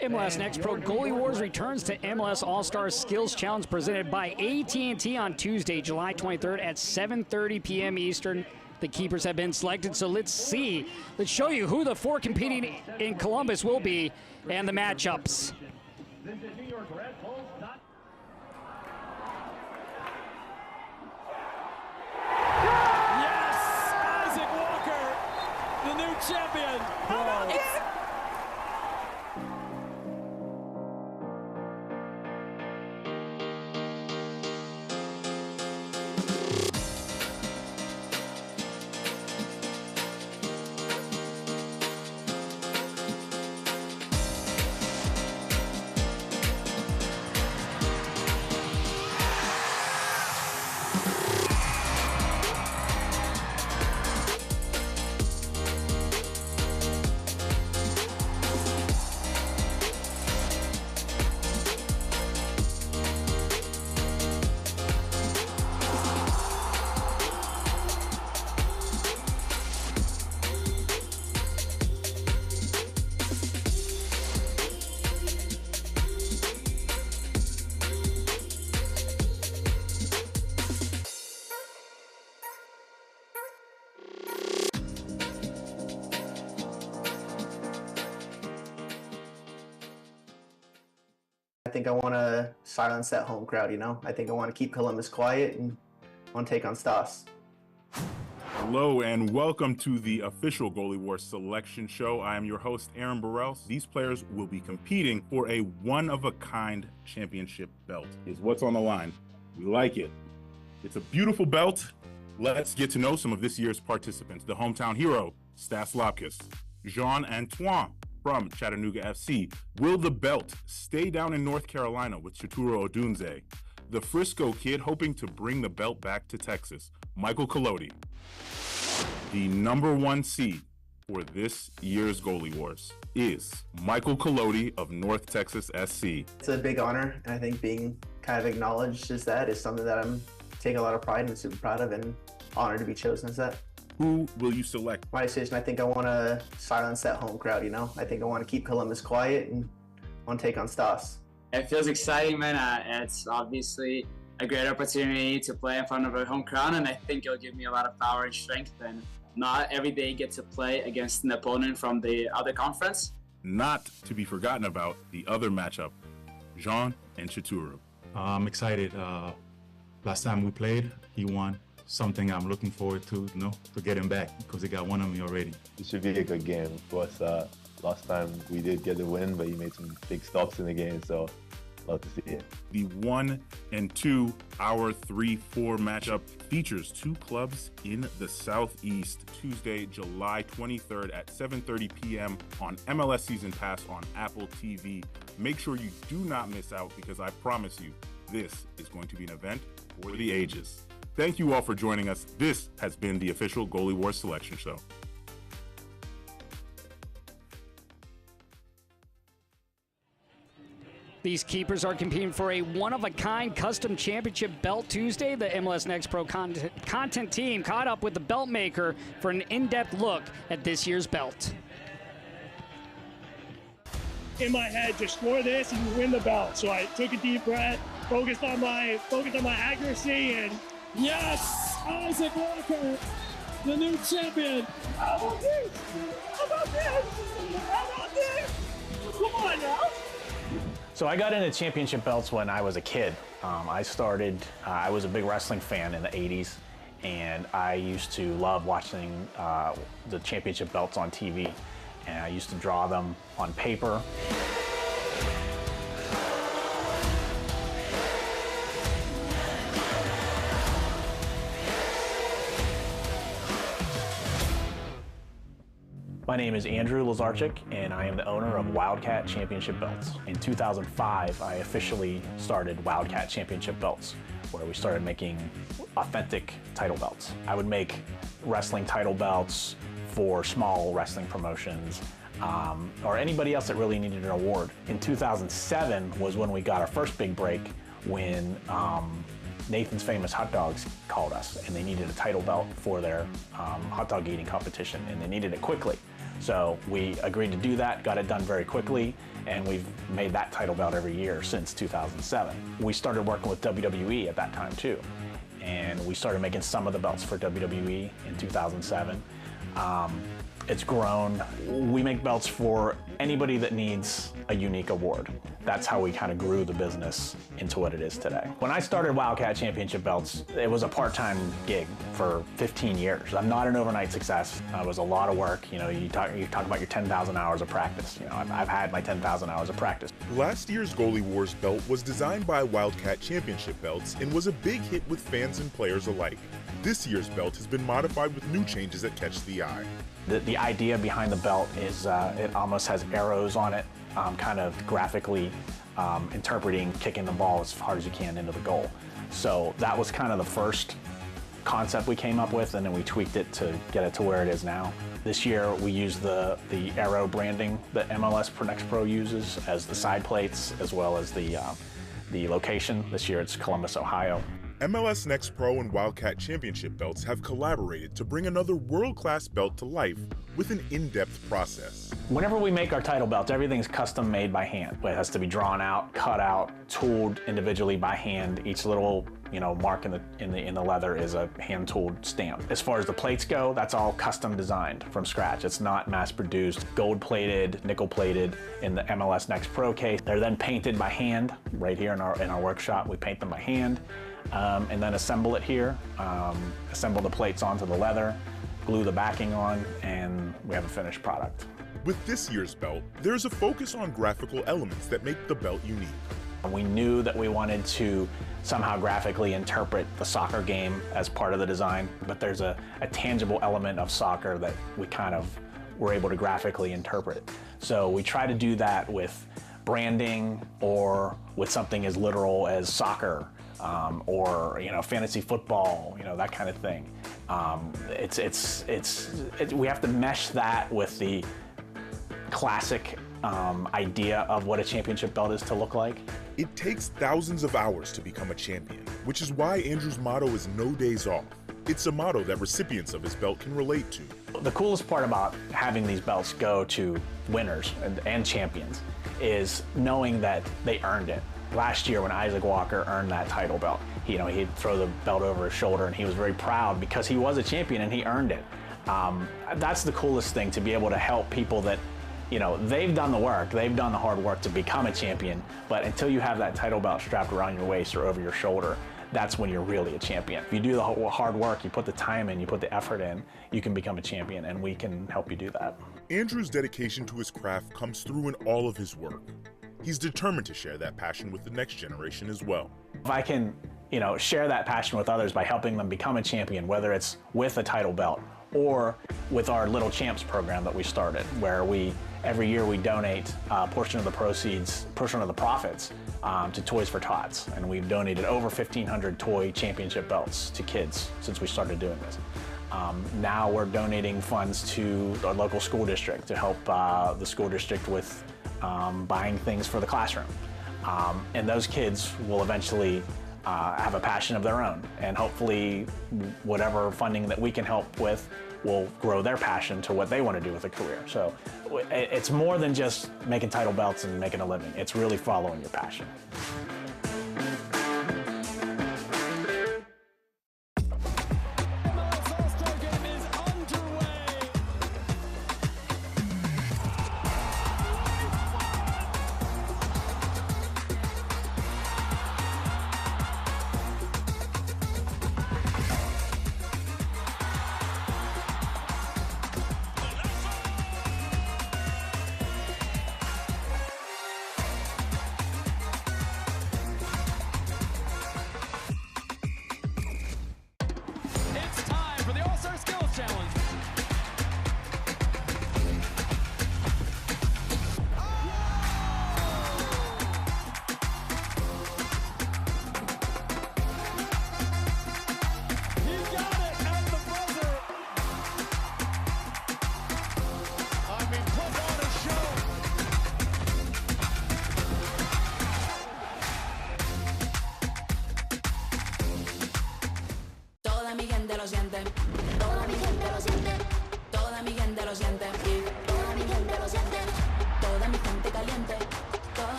A: MLS Next Pro Goalie Wars returns to MLS All-Star Skills Challenge presented by AT&T on Tuesday, July 23rd at 7:30 p.m. Eastern. The keepers have been selected, so let's see. Let's show you who the 4 competing in Columbus will be and the matchups.
B: Yes! Isaac Walker, the new champion. How about it?
C: I think I want to silence that home crowd, I think I want to keep Columbus quiet and want to take on Stas.
D: Hello and welcome to the official Goalie Wars selection show. I am your host, Aaron Burrell. These players will be competing for a one-of-a-kind championship belt. Is what's on the line. We like it. It's a beautiful belt. Let's get to know some of this year's participants. The hometown hero, Stas Lopkis. Jean-Antoine from Chattanooga FC. Will the belt stay down in North Carolina with Chituro Odunze? The Frisco kid hoping to bring the belt back to Texas, Michael Colodi. The number one seed for this year's Goalie Wars is Michael Colodi of North Texas SC.
C: It's a big honor, and I think being kind of acknowledged as that is something that I'm taking a lot of pride and super proud of, and honored to be chosen as that.
D: Who will you select?
C: My decision, I think I want to silence that home crowd, I think I want to keep Columbus quiet and want to take on Stas.
E: It feels exciting, man. It's obviously a great opportunity to play in front of a home crowd, and I think it'll give me a lot of power and strength, and not every day get to play against an opponent from the other conference.
D: Not to be forgotten about the other matchup, Jean and Chituro.
F: I'm excited. Last time we played, he won. Something I'm looking forward to, to get him back because he got one of me already.
G: It should be a good game. Of course, last time we did get the win, but he made some big stops in the game, so love to see it.
D: The 1 and 2 hour 3-4 matchup features two clubs in the Southeast. Tuesday, July 23rd at 7:30 p.m. on MLS Season Pass on Apple TV. Make sure you do not miss out because I promise you, this is going to be an event for the ages. Thank you all for joining us. This has been the official Goalie Wars selection show.
A: These keepers are competing for a one-of-a-kind custom championship belt Tuesday. The MLS Next Pro content team caught up with the belt maker for an in-depth look at this year's belt.
B: In my head, just score this and you win the belt. So I took a deep breath, focused on my accuracy, and yes, Isaac Walker, the new champion. How about this? How about this? How about this? Come on now.
H: So I got into championship belts when I was a kid. I was a big wrestling fan in the 80s, and I used to love watching the championship belts on TV. And I used to draw them on paper. My name is Andrew Lazarchik, and I am the owner of Wildcat Championship Belts. In 2005, I officially started Wildcat Championship Belts, where we started making authentic title belts. I would make wrestling title belts for small wrestling promotions, or anybody else that really needed an award. In 2007 was when we got our first big break, when Nathan's Famous Hot Dogs called us, and they needed a title belt for their hot dog eating competition, and they needed it quickly. So we agreed to do that, got it done very quickly, and we've made that title belt every year since 2007. We started working with WWE at that time too, and we started making some of the belts for WWE in 2007. It's grown. We make belts for anybody that needs a unique award. That's how we kind of grew the business into what it is today. When I started Wildcat Championship Belts, it was a part-time gig for 15 years. I'm not an overnight success. It was a lot of work. You talk about your 10,000 hours of practice. I've had my 10,000 hours of practice.
I: Last year's Goalie Wars belt was designed by Wildcat Championship Belts and was a big hit with fans and players alike. This year's belt has been modified with new changes that catch the eye.
H: The idea behind the belt is it almost has arrows on it, kind of graphically interpreting kicking the ball as hard as you can into the goal. So that was kind of the first concept we came up with, and then we tweaked it to get it to where it is now. This year we used the arrow branding that MLS Next Pro uses as the side plates, as well as the location. This year it's Columbus, Ohio.
I: MLS Next Pro and Wildcat Championship Belts have collaborated to bring another world-class belt to life with an in-depth process.
H: Whenever we make our title belts, everything's custom made by hand. It has to be drawn out, cut out, tooled individually by hand. Each little, mark in the leather is a hand-tooled stamp. As far as the plates go, that's all custom designed from scratch. It's not mass-produced, gold-plated, nickel-plated in the MLS Next Pro case. They're then painted by hand right here in our workshop. We paint them by hand and then assemble it here, assemble the plates onto the leather, glue the backing on, and we have a finished product.
I: With this year's belt, there's a focus on graphical elements that make the belt unique.
H: We knew that we wanted to somehow graphically interpret the soccer game as part of the design, but there's a tangible element of soccer that we kind of were able to graphically interpret. So we try to do that with branding or with something as literal as soccer or fantasy football, that kind of thing. We have to mesh that with the classic idea of what a championship belt is to look like.
I: It takes thousands of hours to become a champion, which is why Andrew's motto is no days off. It's a motto that recipients of his belt can relate to.
H: The coolest part about having these belts go to winners and champions is knowing that they earned it. Last year when Isaac Walker earned that title belt, he'd throw the belt over his shoulder and he was very proud because he was a champion and he earned it. That's the coolest thing, to be able to help people that they've done the work, they've done the hard work to become a champion, but until you have that title belt strapped around your waist or over your shoulder, that's when you're really a champion. If you do the hard work, you put the time in, you put the effort in, you can become a champion, and we can help you do that.
I: Andrew's dedication to his craft comes through in all of his work. He's determined to share that passion with the next generation as well.
H: If I can, share that passion with others by helping them become a champion, whether it's with a title belt or with our Little Champs program that we started, where every year we donate a portion of the profits to Toys for Tots. And we've donated over 1,500 toy championship belts to kids since we started doing this. Now we're donating funds to our local school district to help the school district with buying things for the classroom. And those kids will eventually have a passion of their own, and hopefully whatever funding that we can help with will grow their passion to what they want to do with a career. So it's more than just making title belts and making a living. It's really following your passion.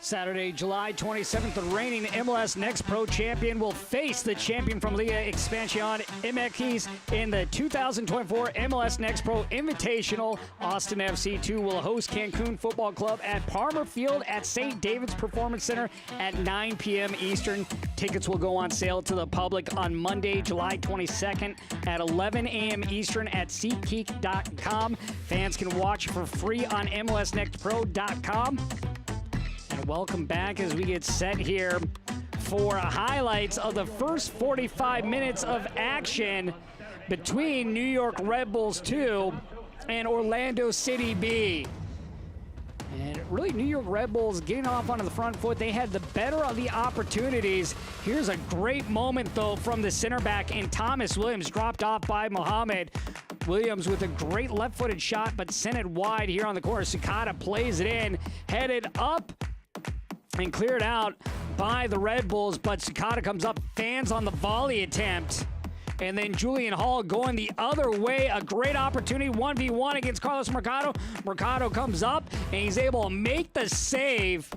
A: Saturday, July 27th, the reigning MLS Next Pro champion will face the champion from Liga Expansión MX in the 2024 MLS Next Pro Invitational. Austin FC 2 will host Cancun Football Club at Palmer Field at St. David's Performance Center at 9 p.m. Eastern. Tickets will go on sale to the public on Monday, July 22nd at 11 a.m. Eastern at SeatGeek.com. Fans can watch for free on MLSNextPro.com. Welcome back as we get set here for highlights of the first 45 minutes of action between New York Red Bulls 2 and Orlando City B. And really New York Red Bulls getting off onto the front foot. They had the better of the opportunities. Here's a great moment, though, from the center back, and Thomas Williams dropped off by Mohammed. Williams with a great left-footed shot, but sent it wide here on the corner. Sakata plays it in, headed up, and cleared out by the Red Bulls, but Sakata comes up, fans on the volley attempt. And then Julian Hall going the other way. A great opportunity, 1v1 against Carlos Mercado. Mercado comes up, and he's able to make the save.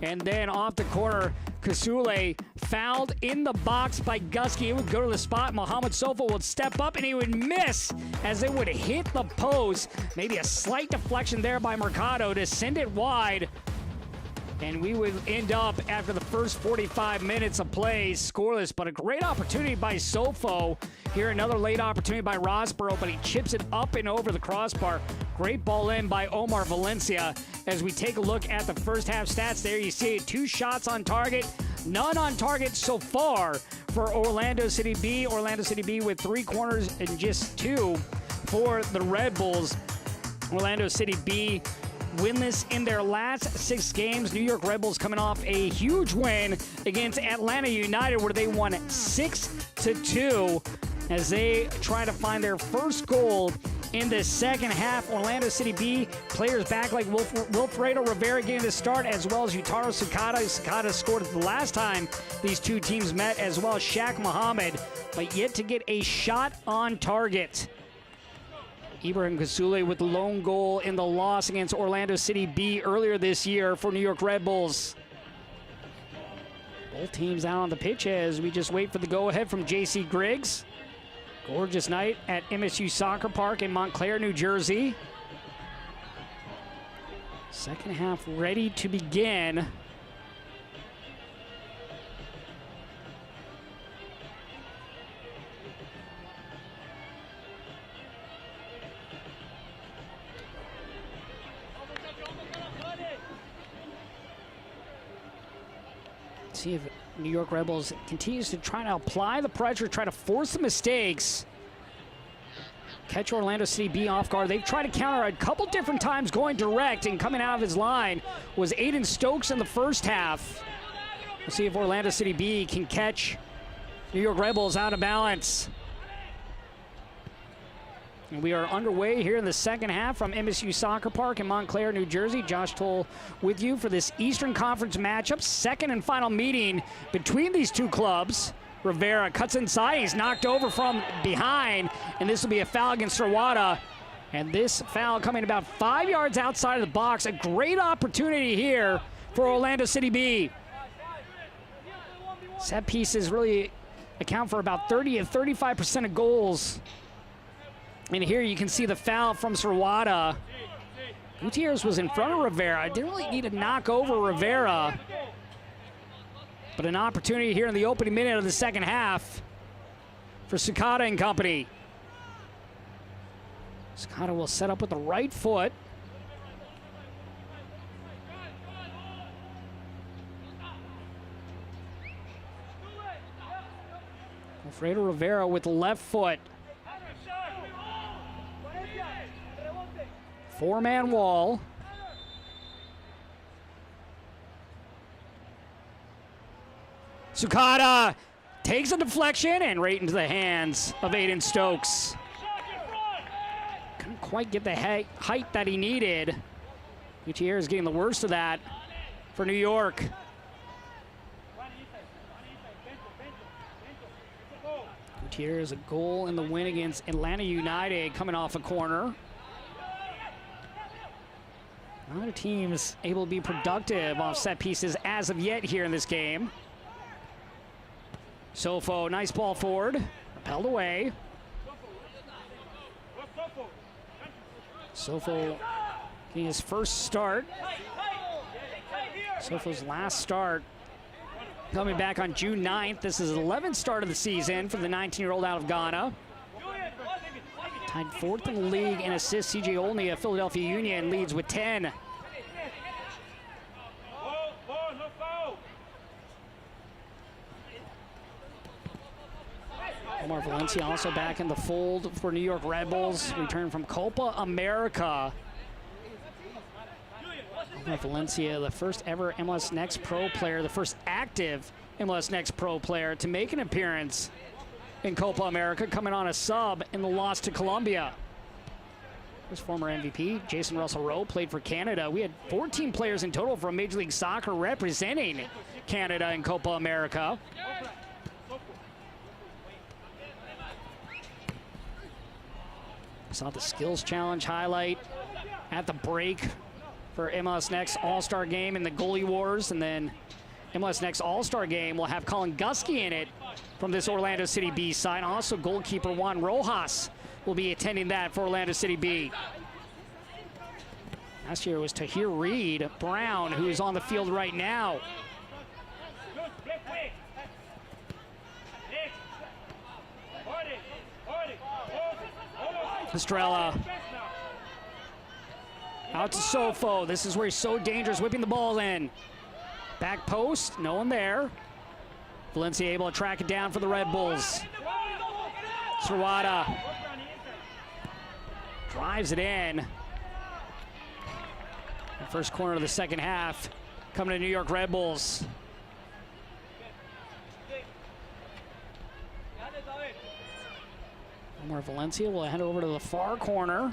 A: And then off the corner, Kasule fouled in the box by Gusky. It would go to the spot. Mohamed Sofa would step up, and he would miss as it would hit the post. Maybe a slight deflection there by Mercado to send it wide. And we would end up, after the first 45 minutes of play, scoreless. But a great opportunity by Sofo. Here, another late opportunity by Rossborough, but he chips it up and over the crossbar. Great ball in by Omar Valencia. As we take a look at the first half stats there, you see 2 shots on target, none on target so far for Orlando City B. Orlando City B with 3 corners and just 2 for the Red Bulls. Orlando City B winless in their last 6 games. New York Red Bulls coming off a huge win against Atlanta United, where they won 6-2 as they try to find their first goal in the second half. Orlando City B players back like Wilfredo Rivera getting the start, as well as Yutaro Sakata. Sakata scored the last time these two teams met, as well as Shaq Muhammad, but yet to get a shot on target. Ibrahim Kasule with the lone goal in the loss against Orlando City B earlier this year for New York Red Bulls. Both teams out on the pitch as we just wait for the go-ahead from J.C. Griggs. Gorgeous night at MSU Soccer Park in Montclair, New Jersey. Second half ready to begin. See if New York Red Bulls continues to try to apply the pressure, try to force the mistakes. Catch Orlando City B off guard. They've tried to counter a couple different times, going direct, and coming out of his line was Aiden Stokes in the first half. We'll see if Orlando City B can catch New York Red Bulls out of balance. And we are underway here in the second half from MSU Soccer Park in Montclair, New Jersey. Josh Toll with you for this Eastern Conference matchup. Second and final meeting between these two clubs. Rivera cuts inside. He's knocked over from behind, and this will be a foul against Sirwada. And this foul coming about 5 yards outside of the box. A great opportunity here for Orlando City B. Set pieces really account for about 30 to 35% of goals. And here you can see the foul from Sirwada. Gutierrez was in front of Rivera. Didn't really need to knock over Rivera. But an opportunity here in the opening minute of the second half for Sakata and company. Sakata will set up with the right foot. Alfredo Rivera with the left foot. 4-man wall. Sakata takes a deflection and right into the hands of Aiden Stokes. Couldn't quite get the height that he needed. Gutierrez getting the worst of that for New York. Gutierrez a goal in the win against Atlanta United coming off a corner. Neither team's able to be productive off set pieces as of yet here in this game. Sofo, nice ball forward, repelled away. Sofo getting his first start. Sofo's last start coming back on June 9th. This is the 11th start of the season for the 19-year-old out of Ghana. Tied 4th in the league in assists. CJ Olney of Philadelphia Union leads with 10. Omar Valencia also back in the fold for New York Red Bulls. Return from Copa America. Valencia, the first ever MLS Next Pro player, the first active MLS Next Pro player to make an appearance in Copa America, coming on a sub in the loss to Colombia. His former MVP, Jason Russell-Rowe, played for Canada. We had 14 players in total from Major League Soccer representing Canada in Copa America. Saw the skills challenge highlight at the break for MLS Next All-Star Game in the Goalie Wars, and then MLS Next All-Star Game will have Colin Gusky in it from this Orlando City B side. Also, goalkeeper Juan Rojas will be attending that for Orlando City B. Last year was Tahir Reed Brown, who is on the field right now. Estrella out to Sofo. This is where he's so dangerous, whipping the ball in. Back post, no one there. Valencia able to track it down for the Red Bulls. Srawada drives it in. The first corner of the second half coming to New York Red Bulls. Omar Valencia will head over to the far corner.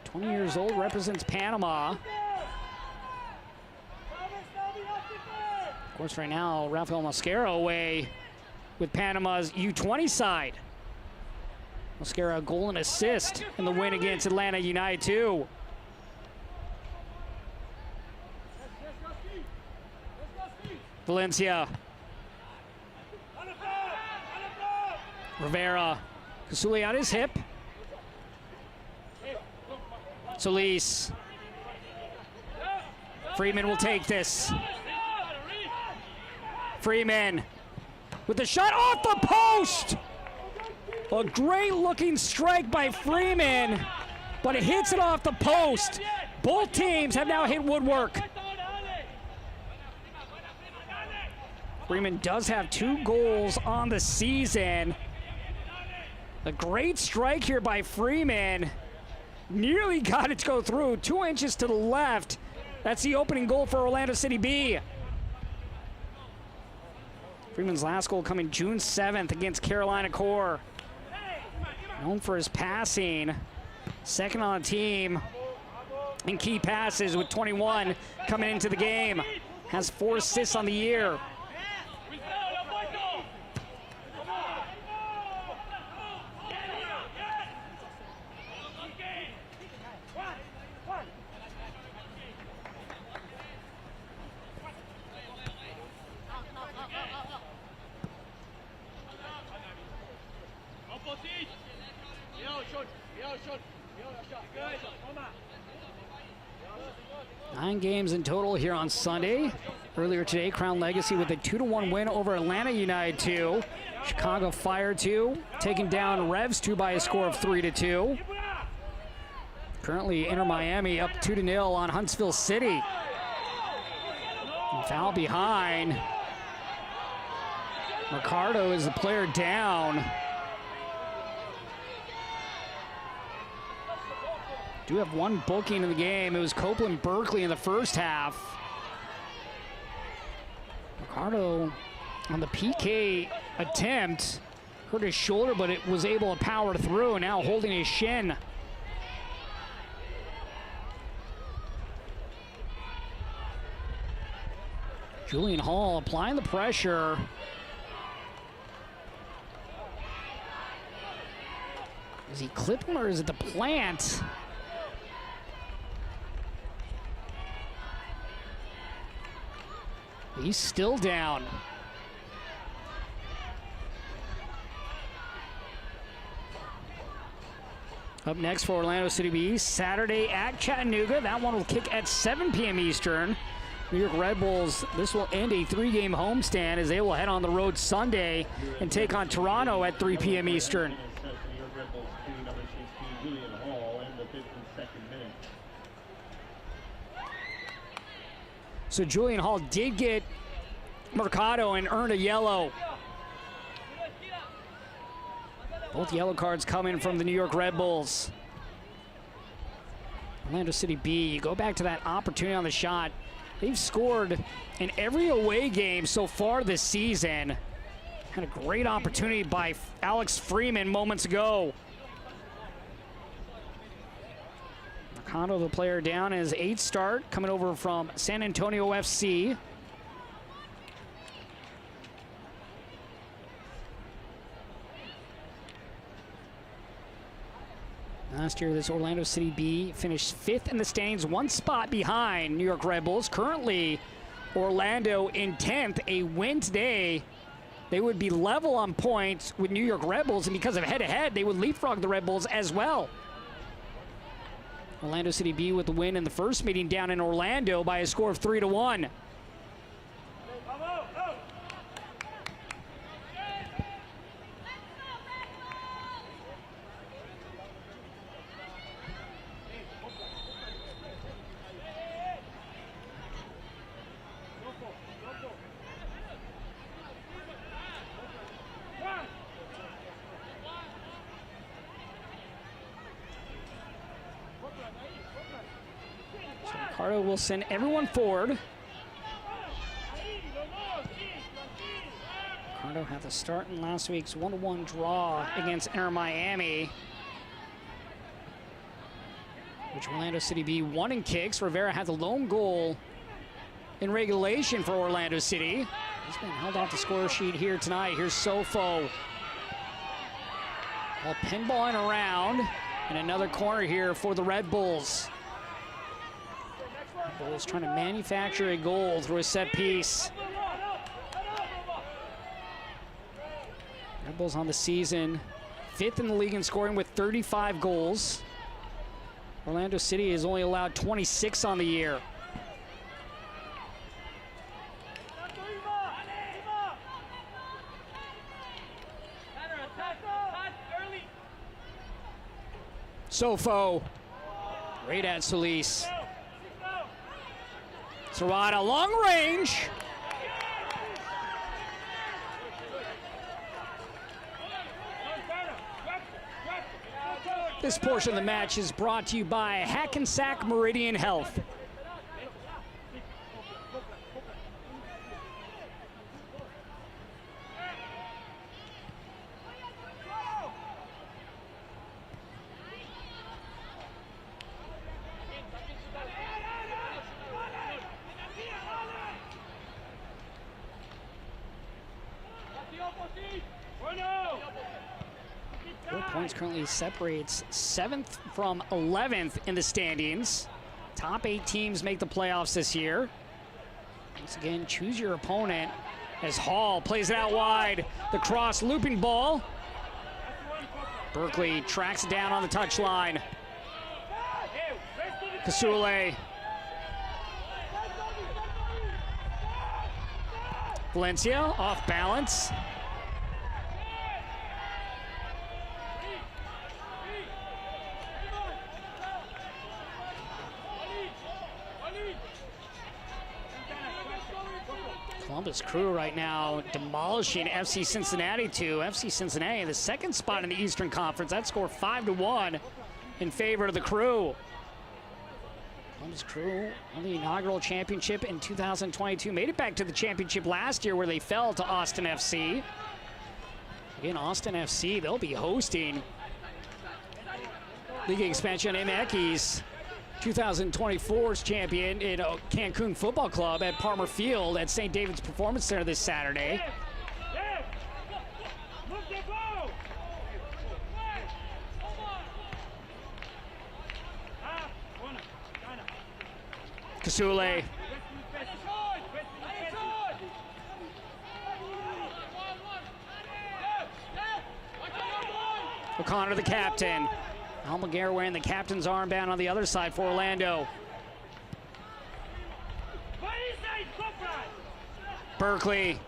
A: 20 years old, represents Panama. Of course, right now, Rafael Mosquera away with Panama's U20 side. Mosquera, a goal and assist in the win against Atlanta United 2. Valencia. Rivera. Kasuli on his hip. Solis. Freeman will take this. Freeman with the shot off the post. A great looking strike by Freeman, but it hits it off the post. Both teams have now hit woodwork. Freeman does have 2 goals on the season. A great strike here by Freeman. Nearly got it to go through. 2 inches to the left. That's the opening goal for Orlando City B. Freeman's last goal coming June 7th against Carolina Core. Known for his passing. Second on the team in key passes with 21 coming into the game. Has 4 assists on the year. Nine games in total here on Sunday. Earlier today, Crown Legacy with a 2-1 win over Atlanta United 2. Chicago Fire 2, taking down Revs 2 by a score of 3-2. Currently, Inter Miami up 2-0 on Huntsville City. And foul behind. Ricardo is the player down. Do have 1 booking in the game. It was Copeland Berkeley in the first half. Ricardo on the PK attempt hurt his shoulder, but it was able to power through, now holding his shin. Julian Hall applying the pressure. Is he clipping or is it the plant? He's still down. Up next for Orlando City B, Saturday at Chattanooga. That one will kick at 7 p.m. Eastern. New York Red Bulls, this will end a 3-game homestand as they will head on the road Sunday and take on Toronto at 3 p.m. Eastern. So Julian Hall did get Mercado and earned a yellow. Both yellow cards coming from the New York Red Bulls. Orlando City B, you go back to that opportunity on the shot. They've scored in every away game so far this season. Had a great opportunity by Alex Freeman moments ago. Mercado, the player down, in his 8th start, coming over from San Antonio FC. Last year, this Orlando City B finished 5th in the standings, 1 spot behind New York Red Bulls. Currently, Orlando in 10th. A win today, they would be level on points with New York Red Bulls, and because of head-to-head, they would leapfrog the Red Bulls as well. Orlando City B with the win in the first meeting down in Orlando by a score of 3-1. Ricardo will send everyone forward. Ricardo had the start in last week's 1-1 draw against Inter Miami, which Orlando City B won in kicks. Rivera had the lone goal in regulation for Orlando City. He's been held off the score sheet here tonight. Here's Sofo. All pinballing around, and another corner here for the Red Bulls. Bulls trying to manufacture a goal through a set piece. Red Bulls on the season, 5th in the league in scoring with 35 goals. Orlando City has only allowed 26 on the year. Sofo, great at Solis. Serrata, long range. This portion of the match is brought to you by Hackensack Meridian Health. Currently separates 7th from 11th in the standings. Top 8 teams make the playoffs this year. Once again, choose your opponent as Hall plays it out wide. The cross looping ball. Berkeley tracks it down on the touchline. Kasule. Valencia off balance. Columbus Crew right now demolishing FC Cincinnati 2. FC Cincinnati in the 2nd spot in the Eastern Conference. That score 5-1 in favor of the Crew. Columbus Crew won the inaugural championship in 2022. Made it back to the championship last year where they fell to Austin FC. Again, Austin FC, they'll be hosting league expansion Emeki's 2024's champion in Cancun Football Club at Palmer Field at St. David's Performance Center this Saturday. Kasule. O'Connor, the captain. Almaguer wearing the captain's armband on the other side for Orlando. Berkeley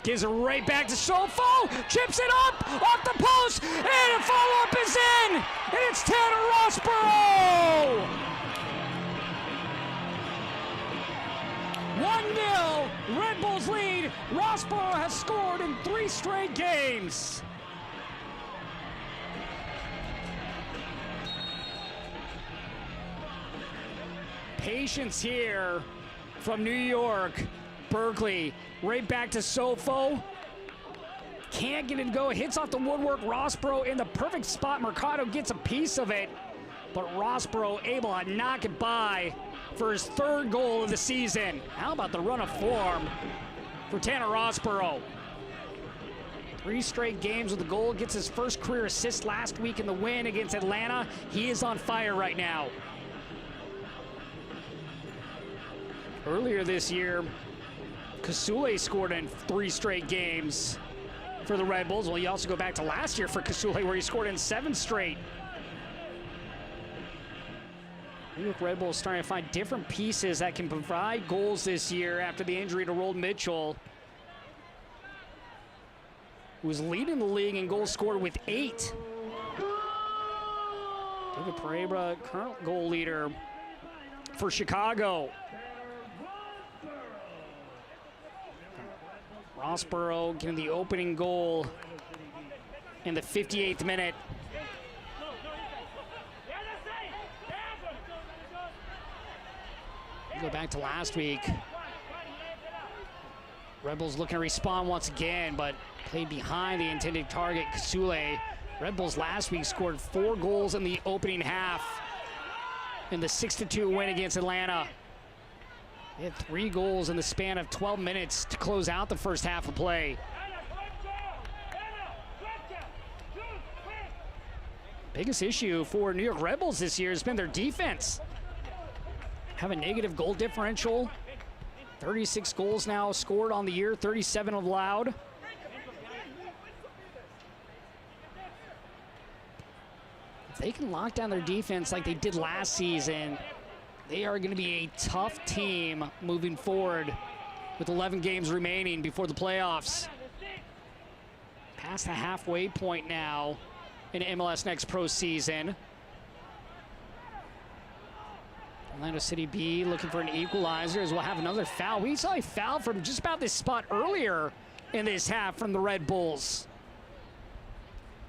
A: gives it right back to Sofo, chips it up, off the post, and a follow-up is in, and it's Tanner Rossborough! 1-0, Red Bulls lead. Rossborough has scored in 3 straight games. patience here from New York. Berkeley right back to Sofo. Can't get it to go. Hits off the woodwork. Rossborough in the perfect spot. Mercado gets a piece of it, but Rossborough able to knock it by for his 3rd goal of the season. How about the run of form for Tanner Rossborough? 3 straight games with a goal. Gets his first career assist last week in the win against Atlanta. He is on fire right now. Earlier this year, Kasule scored in 3 straight games for the Red Bulls. Well, you also go back to last year for Kasule, where he scored in 7 straight. New York Red Bulls starting to find different pieces that can provide goals this year after the injury to Rold Mitchell, who was leading the league in goals scored with 8. David Pereira, current goal leader for Chicago. Rossborough getting the opening goal in the 58th minute. Go back to last week. Red Bulls looking to respond once again, but played behind the intended target, Kasule. Red Bulls last week scored 4 goals in the opening half in the 6-2 win against Atlanta. They had 3 goals in the span of 12 minutes to close out the first half of play. Biggest issue for New York Red Bulls this year has been their defense. Have a negative goal differential. 36 goals now scored on the year, 37 allowed. If they can lock down their defense like they did last season, they are going to be a tough team moving forward with 11 games remaining before the playoffs. Past the halfway point now in MLS Next Pro season. Orlando City B looking for an equalizer as we'll have another foul. We saw a foul from just about this spot earlier in this half from the Red Bulls.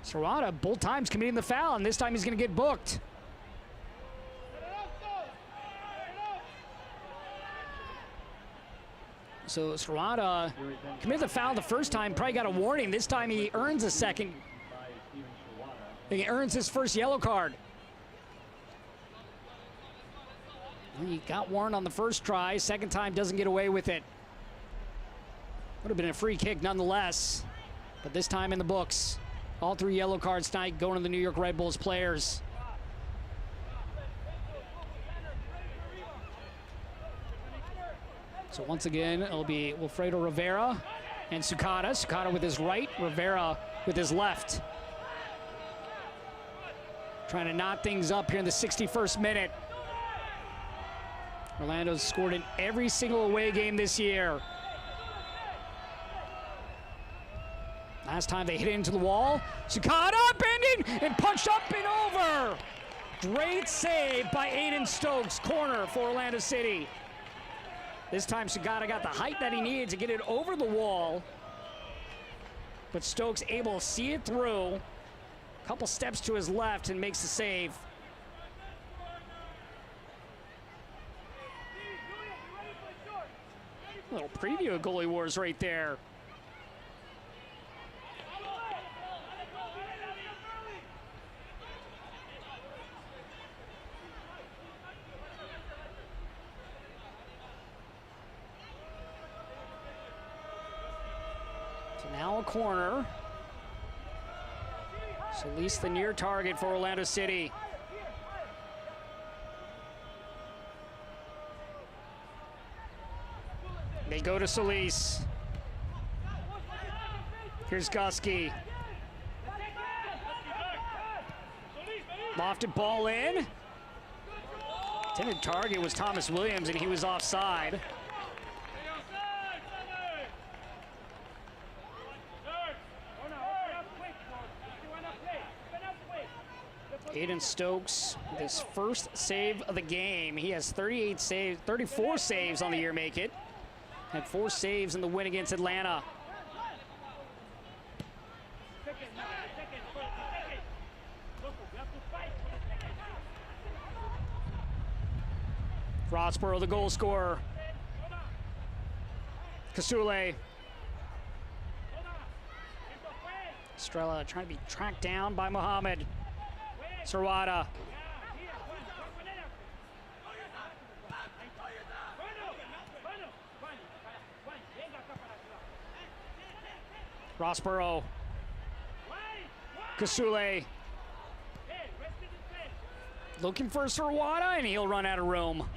A: Serrata both times committing the foul, and this time he's going to get booked. So Serrata committed the foul the first time, probably got a warning. This time he earns a second. He earns his first yellow card. He got warned on the first try. Second time doesn't get away with it. Would have been a free kick nonetheless. But this time in the books. All 3 yellow cards tonight going to the New York Red Bulls players. So once again, it'll be Wilfredo Rivera and Sukata. Sukata with his right, Rivera with his left. Trying to knot things up here in the 61st minute. Orlando's scored in every single away game this year. Last time they hit it into the wall. Sukata bending and punched up and over. Great save by Aiden Stokes, corner for Orlando City. This time Sukata got the height that he needed to get it over the wall. But Stokes able to see it through. A couple steps to his left and makes the save. A little preview of Goalie Wars right there. So now a corner. So at least the near target for Orlando City. They go to Solis. Here's Gusky. Lofted ball in. Intended target was Thomas Williams, and he was offside. Aiden Stokes with his first save of the game. He has 34 saves on the year, make it. Had 4 saves in the win against Atlanta. Rossborough, the goal scorer. Kasule. Estrella trying to be tracked down by Mohamed. Sarwada. Rossborough. Kasule. Looking for Sarwada, and he'll run out of room.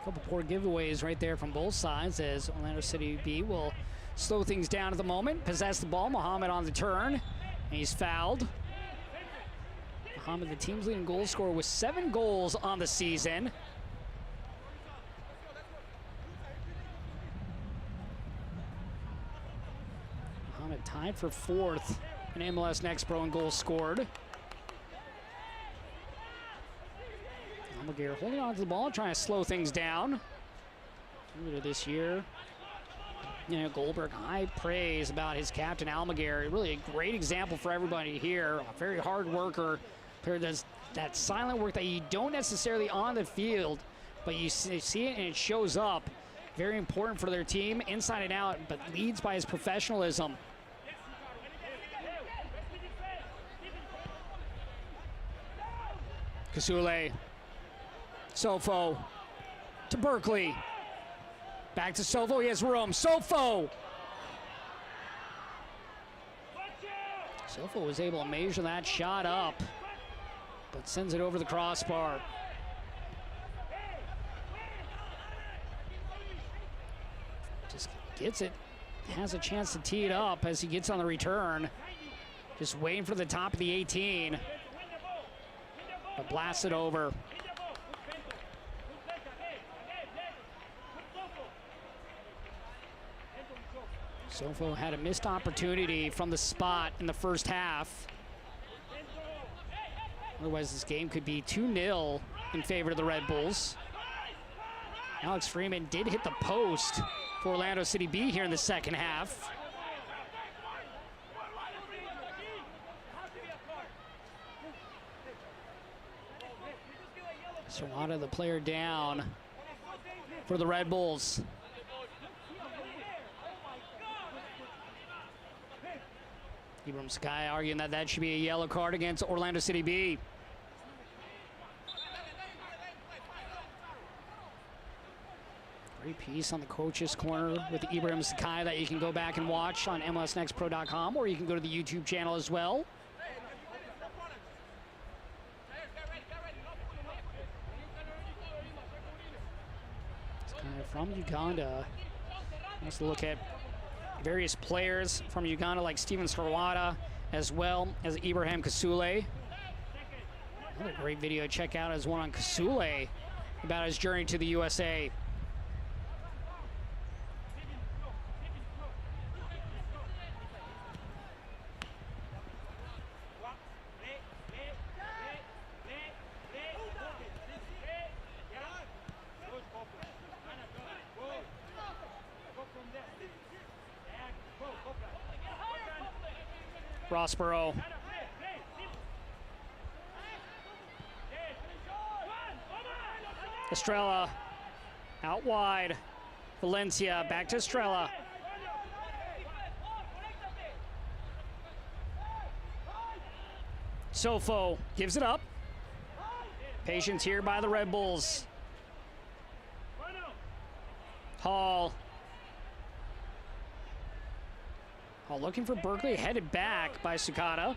A: Couple poor giveaways right there from both sides as Orlando City B will slow things down at the moment. Possess the ball. Mohamed on the turn, and he's fouled. Mohamed, the team's leading goal scorer, with 7 goals on the season. Mohamed tied for 4th in MLS Next Pro in goals scored. Almaguer holding on to the ball, trying to slow things down. Earlier this year, Goldberg, high praise about his captain Almaguer. Really a great example for everybody here. A very hard worker. Player does that silent work that you don't necessarily on the field, but you see it and it shows up. Very important for their team, inside and out, but leads by his professionalism. Kasule. Sofo to Berkeley. Back to Sofo, he has room. Sofo! Sofo was able to measure that shot up, but sends it over the crossbar. Just gets it, has a chance to tee it up as he gets on the return. Just waiting for the top of the 18, but blasts it over. Sofo had a missed opportunity from the spot in the first half. Otherwise, this game could be 2-0 in favor of the Red Bulls. Alex Freeman did hit the post for Orlando City B here in the second half. Serrata, the player down for the Red Bulls. Ibram Sky arguing that that should be a yellow card against Orlando City B. Great piece on the coach's corner with Ibrahim Sakai that you can go back and watch on MLSNextPro.com, or you can go to the YouTube channel as well. Sakai from Uganda. Let's look at various players from Uganda like Steven Sarwada, as well as Ibrahim Kasule. Another great video to check out is one on Kasule about his journey to the USA. Rossborough. Estrella out wide. Valencia back to Estrella. Sofo gives it up. Patience here by the Red Bulls. Hall. Looking for Berkeley, headed back by Sukata.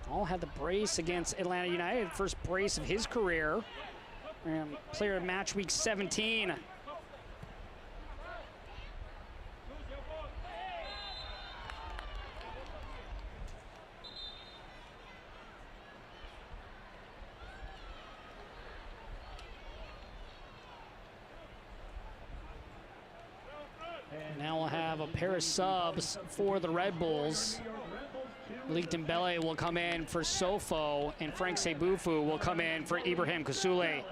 A: Hall had the brace against Atlanta United, first brace of his career. Player of match week 17. pair of subs for the Red Bulls. Malik Dembele will come in for Sofo, and Frank Sebufu will come in for Ibrahim Kusule.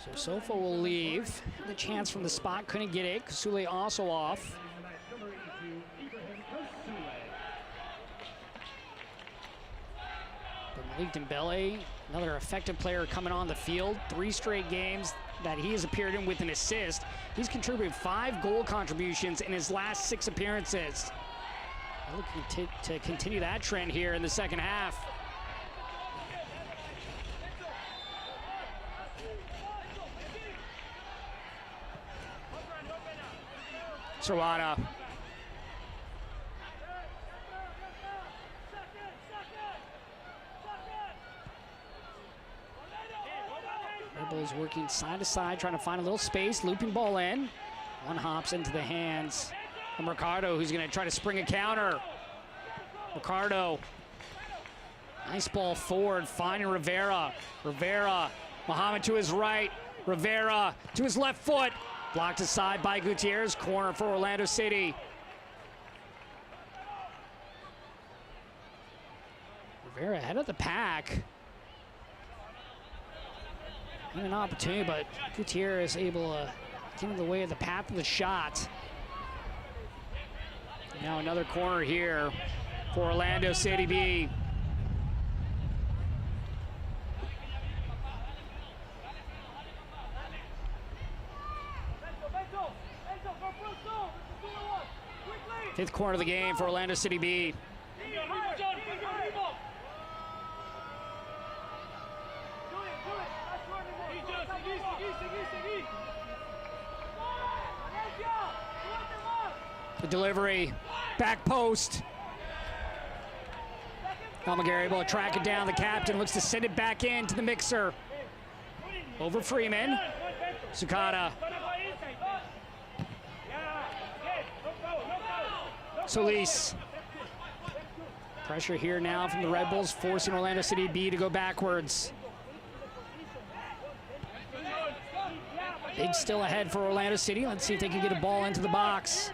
A: So Sofo will leave. The chance from the spot, couldn't get it. Kusule also off. But Malik Dembele, another effective player coming on the field. 3 straight games that he has appeared in with an assist. He's contributed 5 goal contributions in his last 6 appearances. Looking to continue that trend here in the second half. Sirwana. Red Bulls working side to side, trying to find a little space, looping ball in. One hops into the hands of Ricardo, who's gonna try to spring a counter. Ricardo, nice ball forward, finding Rivera. Rivera, Muhammad to his right, Rivera to his left foot. Blocked aside by Gutierrez, corner for Orlando City. Rivera ahead of the pack. And an opportunity, but Gutierrez able to get in the way of the path of the shot. Now another corner here for Orlando City B. Fifth corner of the game for Orlando City B. The delivery, back post. Almaguer able to track it down. The captain looks to send it back into the mixer. Over Freeman. Sukata. Solis. Pressure here now from the Red Bulls, forcing Orlando City B to go backwards. Big still ahead for Orlando City. Let's see if they can get a ball into the box.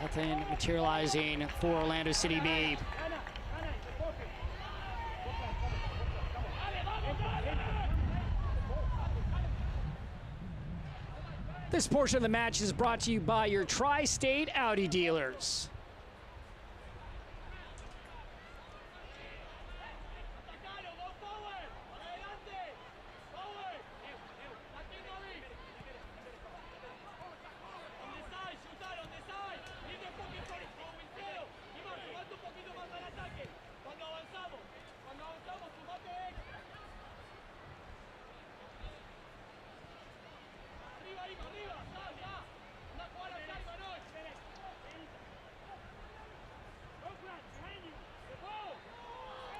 A: Nothing materializing for Orlando City B. This portion of the match is brought to you by your Tri-State Audi dealers.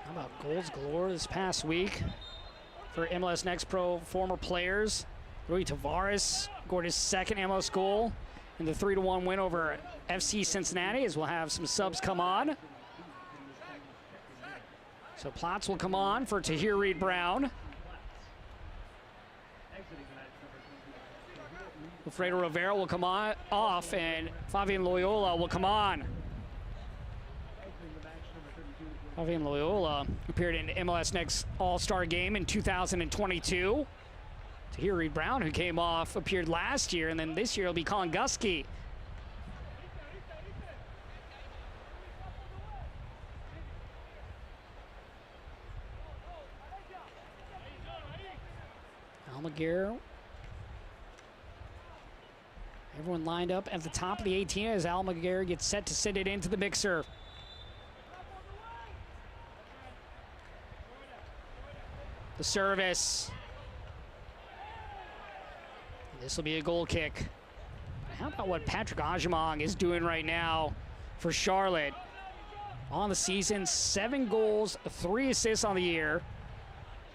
A: How about goals galore this past week for MLS Next Pro former players? Rui Tavares scored his second MLS goal in the 3-1 win over FC Cincinnati, as we'll have some subs come on. So Platts will come on for Tahir Reed Brown. Alfredo Rivera will come on off, and Fabian Loyola will come on. Fabian Loyola appeared in MLS Next All-Star Game in 2022. Tahir Reed Brown, who came off, appeared last year, and then this year it'll be Colin Gusky. Almaguer. Everyone lined up at the top of the 18 as Almaguer gets set to send it into the mixer. The service. This will be a goal kick. How about what Patrick Ajamong is doing right now for Charlotte? On the season, 7 goals, 3 assists on the year.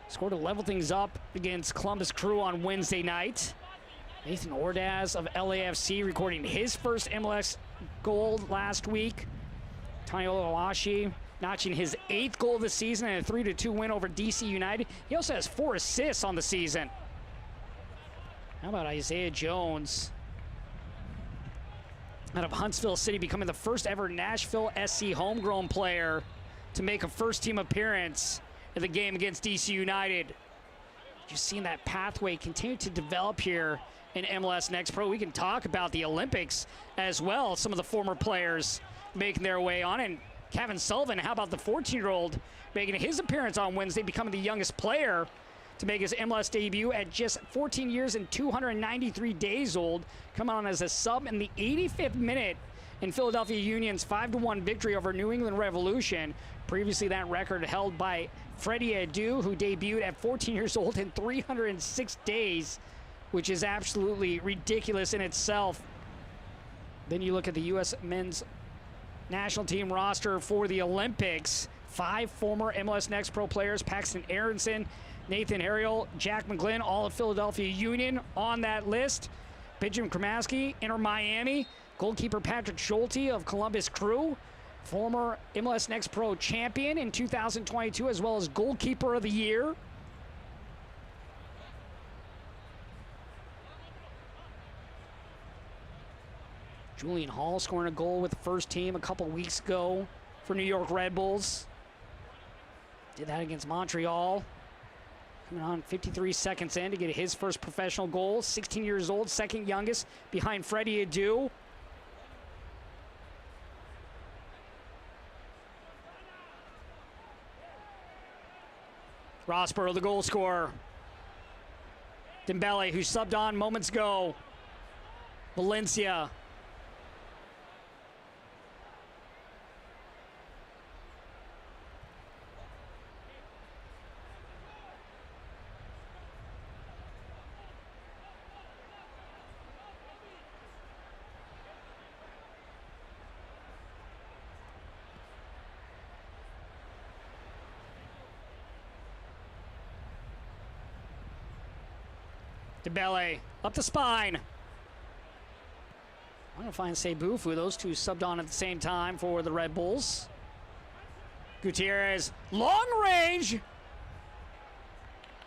A: Scored to level things up against Columbus Crew on Wednesday night. Nathan Ordaz of LAFC recording his first MLS goal last week. Tony Oluwashi notching his 8th goal of the season in a 3-2 win over DC United. He also has 4 assists on the season. How about Isaiah Jones out of Huntsville City, becoming the first ever Nashville SC homegrown player to make a first-team appearance in the game against DC United. Just seeing that pathway continue to develop here in MLS Next Pro. We can talk about the Olympics as well. Some of the former players making their way on. And Kevin Sullivan, how about the 14-year-old making his appearance on Wednesday, becoming the youngest player to make his MLS debut at just 14 years and 293 days old, coming on as a sub in the 85th minute in Philadelphia Union's 5-1 victory over New England Revolution. Previously, that record held by Freddie Adu, who debuted at 14 years old in 306 days, which is absolutely ridiculous in itself. Then you look at the U.S. men's national team roster for the Olympics. 5 former MLS Next Pro players: Paxton Aronson, Nathan Ariel, Jack McGlynn, all of Philadelphia Union on that list. Benjamin Kramaski, Inter Miami. Goalkeeper Patrick Schulte of Columbus Crew, former MLS Next Pro champion in 2022, as well as goalkeeper of the year. Julian Hall scoring a goal with the first team a couple weeks ago for New York Red Bulls. Did that against Montreal. Coming on 53 seconds in to get his first professional goal. 16 years old, second youngest behind Freddie Adu. Rossborough, the goal scorer. Dembele, who subbed on moments ago. Valencia. Dembele up the spine. I'm going to find Sebufu. Those two subbed on at the same time for the Red Bulls. Gutierrez, long range.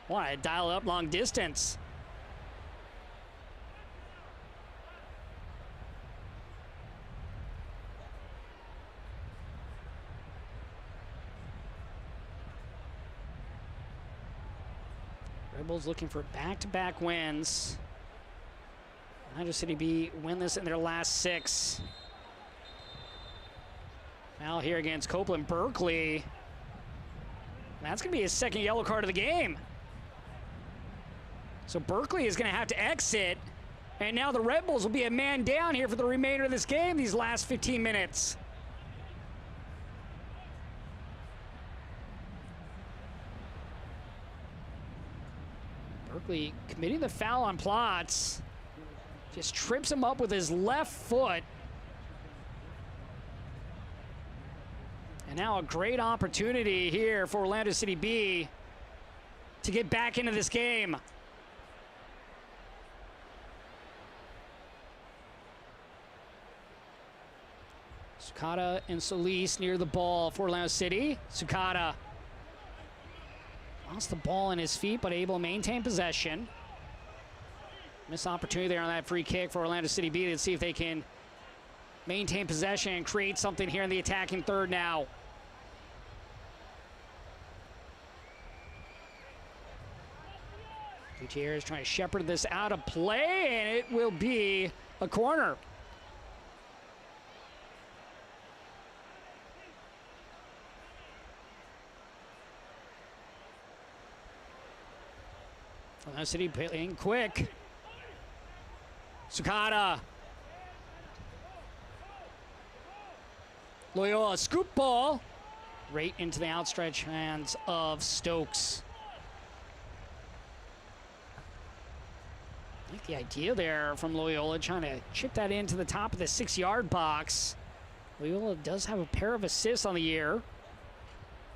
A: Want to dial it up long distance. Red Bulls looking for back-to-back wins. Orlando City B winless in their last 6. Foul here against Copeland Berkeley. That's going to be his second yellow card of the game. So Berkeley is going to have to exit. And now the Red Bulls will be a man down here for the remainder of this game, these last 15 minutes. Berkeley committing the foul on Plotz. Just trips him up with his left foot. And now a great opportunity here for Orlando City B to get back into this game. Sukata and Solis near the ball for Orlando City. Sukata lost the ball in his feet, but able to maintain possession. Missed opportunity there on that free kick for Orlando City B. Let's see if they can maintain possession and create something here in the attacking third now. Gutierrez trying to shepherd this out of play, and it will be a corner. Orlando City playing quick. Sukata. Loyola, scoop ball. Right into the outstretched hands of Stokes. I like the idea there from Loyola, trying to chip that into the top of the 6-yard box. Loyola does have a pair of assists on the year.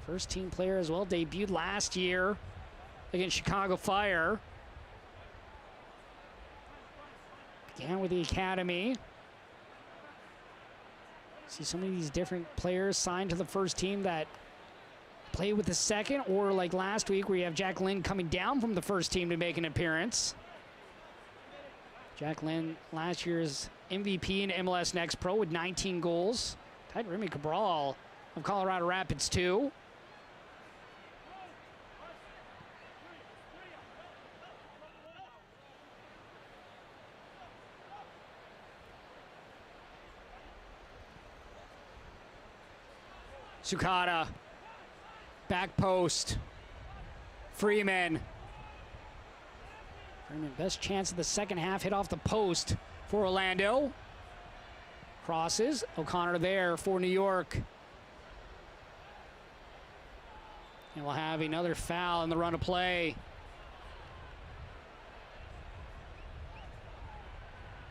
A: First team player as well, debuted last year against Chicago Fire. Again with the academy. See some of these different players signed to the first team that play with the second, or like last week where you have Jack Lynn coming down from the first team to make an appearance. Jack Lynn, last year's MVP in MLS Next Pro with 19 goals. Tied Remy Cabral of Colorado Rapids too. Sukata, back post, Freeman. Freeman, best chance of the second half, hit off the post for Orlando. Crosses, O'Connor there for New York. And we'll have another foul in the run of play.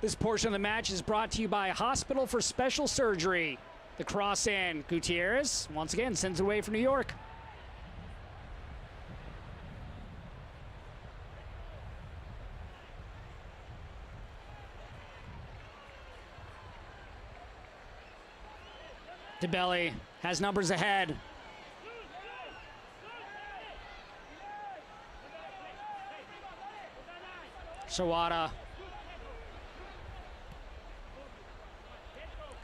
A: This portion of the match is brought to you by Hospital for Special Surgery. The cross in. Gutierrez, once again, sends it away for New York. DeBelly has numbers ahead. Sawada.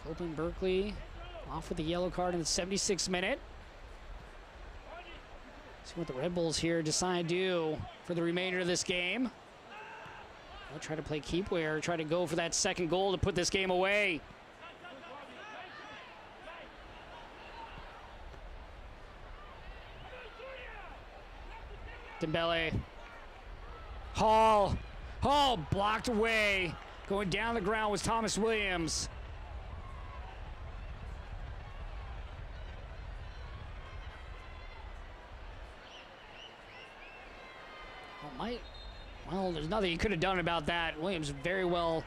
A: Colton Berkeley off with the yellow card in the 76th minute. See what the Red Bulls here decide to do for the remainder of this game. They'll try to play keepwear, try to go for that second goal to put this game away. Dembele. Hall blocked away. Going down the ground was Thomas Williams. Well, there's nothing he could have done about that. Williams very well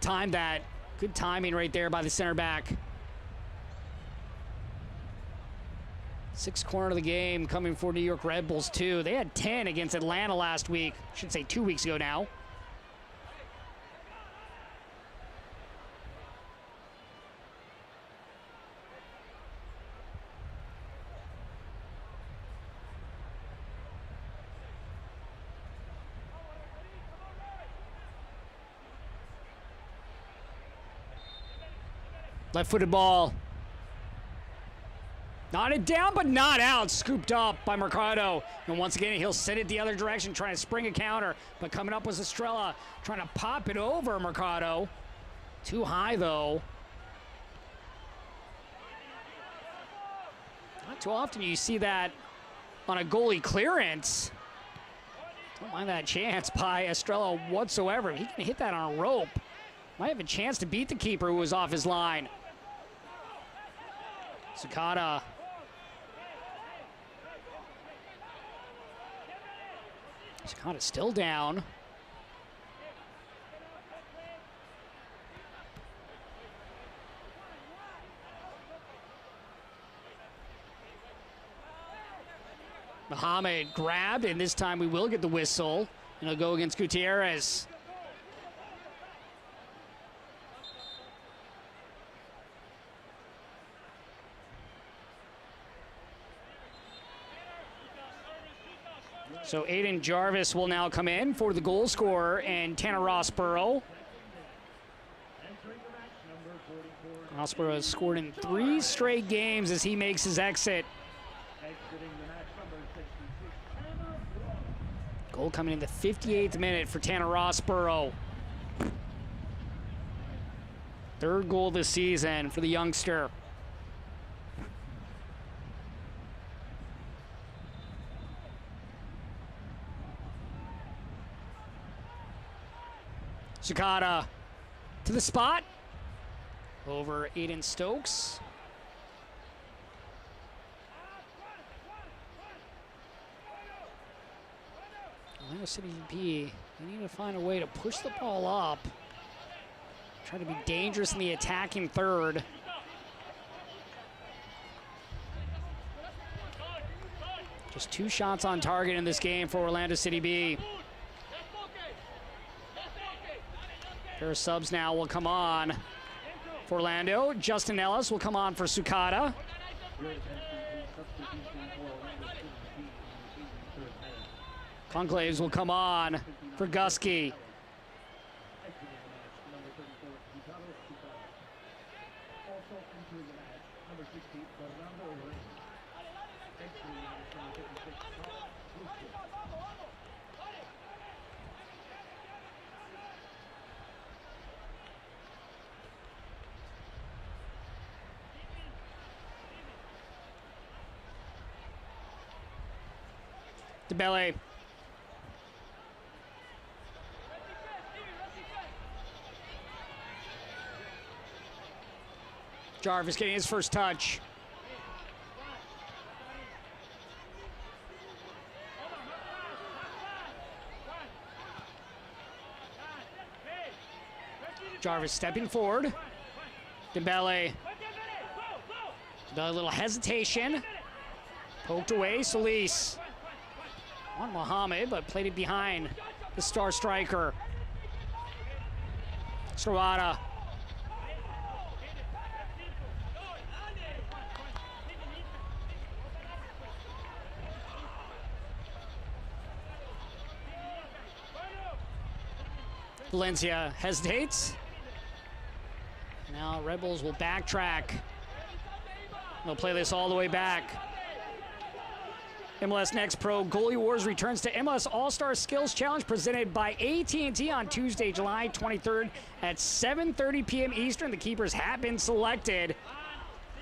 A: timed that. Good timing right there by the center back. Sixth corner of the game coming for New York Red Bulls too. They had 10 against Atlanta last week. I should say 2 weeks ago now. Left-footed ball. Knotted down, but not out. Scooped up by Mercado. And once again, he'll send it the other direction, trying to spring a counter. But coming up was Estrella, trying to pop it over Mercado. Too high, though. Not too often you see that on a goalie clearance. Don't mind that chance by Estrella whatsoever. He can hit that on a rope. Might have a chance to beat the keeper who was off his line. Sukata. Sukata still down. Mohamed grabbed, and this time we will get the whistle. And he'll go against Gutierrez. So Aiden Jarvis will now come in for the goal scorer and Tanner Rossborough. Rossborough has scored in 3 straight games as he makes his exit. Goal coming in the 58th minute for Tanner Rossborough. 3rd goal this season for the youngster. Sukata to the spot. Over Aiden Stokes. Atlanta City B, they need to find a way to push the ball up. Try to be dangerous in the attacking third. Just 2 shots on target in this game for Orlando City B. Pair of subs now will come on for Orlando. Justin Ellis will come on for Sukata. Conclaves will come on for Gusky. DeBelle. Jarvis getting his first touch. Jarvis stepping forward. DeBelle. A little hesitation. Poked away, Solis. On Muhammad, but played it behind the star striker. Srawada. Valencia hesitates. Now Red Bulls will backtrack. They'll play this all the way back. MLS Next Pro Goalie Wars returns to MLS All-Star Skills Challenge presented by AT&T on Tuesday, July 23rd at 7:30 p.m. Eastern. The keepers have been selected.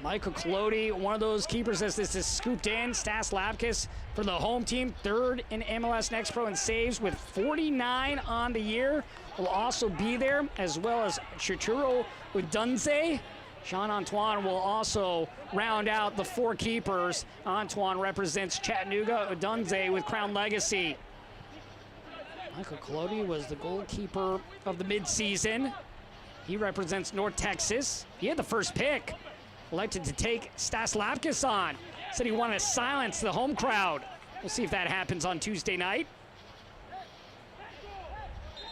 A: Michael Colodi, one of those keepers as this is scooped in. Stas Lapkus for the home team, third in MLS Next Pro in saves with 49 on the year. Will also be there, as well as Chituro Udunze. Jean-Antoine will also round out the four keepers. Antoine represents Chattanooga, Udunze with Crown Legacy. Michael Colodi was the goalkeeper of the midseason. He represents North Texas. He had the first pick. Elected to take Stas Lapkus on. Said he wanted to silence the home crowd. We'll see if that happens on Tuesday night.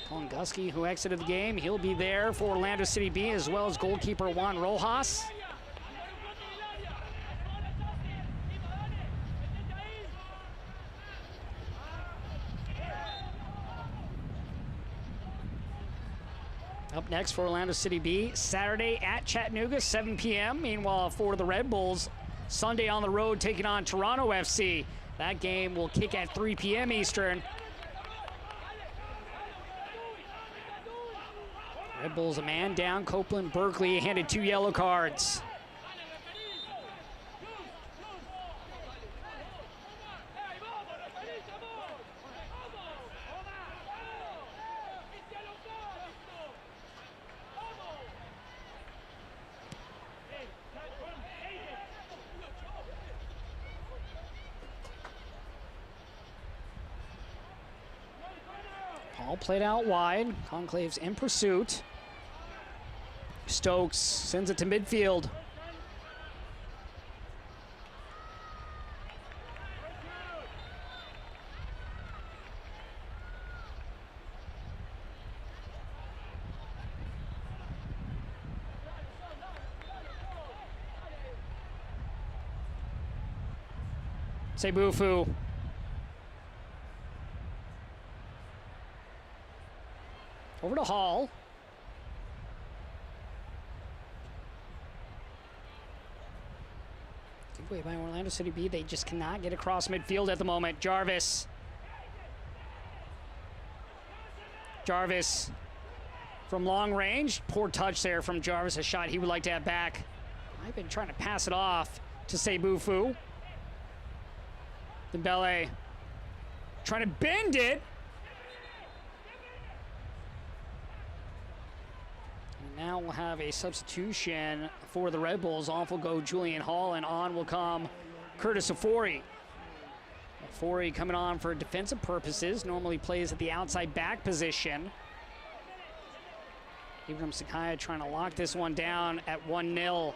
A: Colin Gusky, who exited the game, he'll be there for Orlando City B, as well as goalkeeper Juan Rojas. Up next for Orlando City B, Saturday at Chattanooga, 7 p.m. Meanwhile, for the Red Bulls, Sunday on the road taking on Toronto FC. That game will kick at 3 p.m. Eastern. Red Bulls a man down. Copeland Berkeley handed 2 yellow cards. All played out wide. Conclave's in pursuit. Stokes sends it to midfield. Sebufu. Over to Hall. Giveaway by Orlando City B. They just cannot get across midfield at the moment. Jarvis. Jarvis from long range. Poor touch there from Jarvis. A shot he would like to have back. I've been trying to pass it off to Sebufu. DeBelle trying to bend it. Now we'll have a substitution for the Red Bulls. Off will go Julian Hall, and on will come Curtis Ofori. Ofori coming on for defensive purposes. Normally plays at the outside back position. Ibrahim Sakaya trying to lock this one down at 1-0.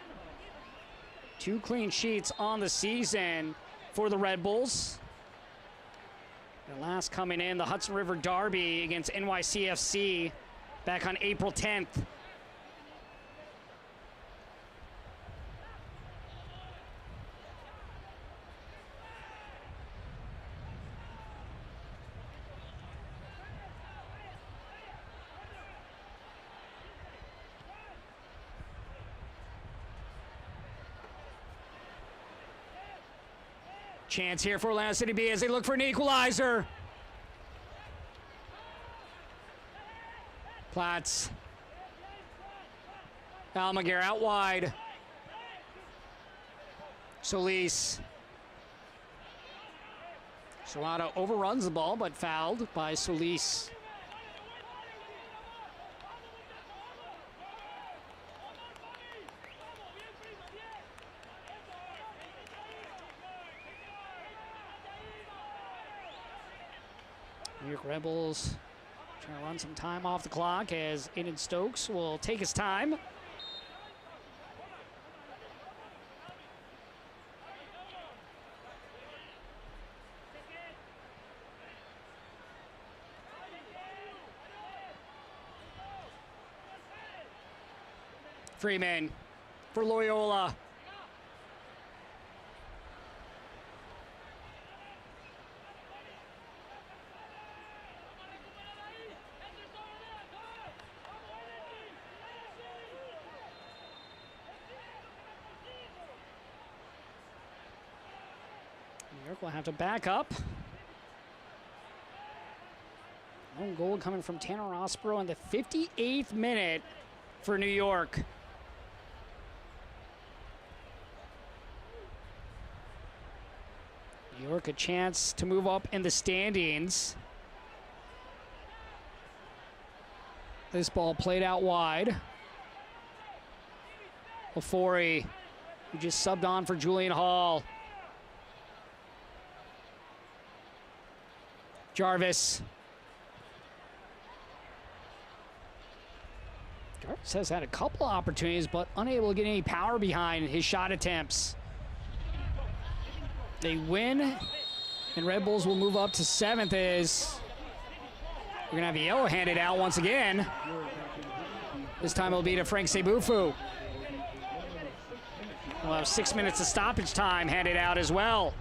A: 2 clean sheets on the season for the Red Bulls. Their last coming in, the Hudson River Derby against NYCFC. back on April 10th. Chance here for Orlando City B as they look for an equalizer. Platts. Almaguer out wide. Solis. Serrano overruns the ball, but fouled by Solis. New York Rebels trying to run some time off the clock as Aiden Stokes will take his time. Freeman for Loyola. New York will have to back up. Own goal coming from Tanner Rossborough in the 58th minute for New York. New York a chance to move up in the standings. This ball played out wide. Ofori, who just subbed on for Julian Hall. Jarvis. Jarvis has had a couple opportunities, but unable to get any power behind his shot attempts. They win, and Red Bulls will move up to 7th as we're going to have a yellow handed out once again. This time it'll be to Frank Sebufu. We'll have 6 minutes of stoppage time handed out as well.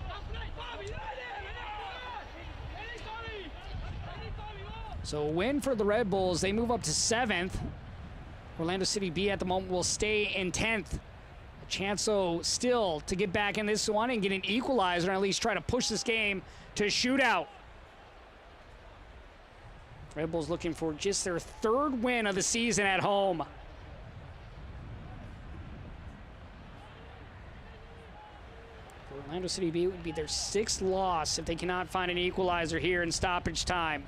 A: So a win for the Red Bulls. They move up to 7th. Orlando City B at the moment will stay in 10th. A chance, though, still to get back in this one and get an equalizer, or at least try to push this game to a shootout. Red Bulls looking for just their 3rd win of the season at home. For Orlando City B, it would be their 6th loss if they cannot find an equalizer here in stoppage time.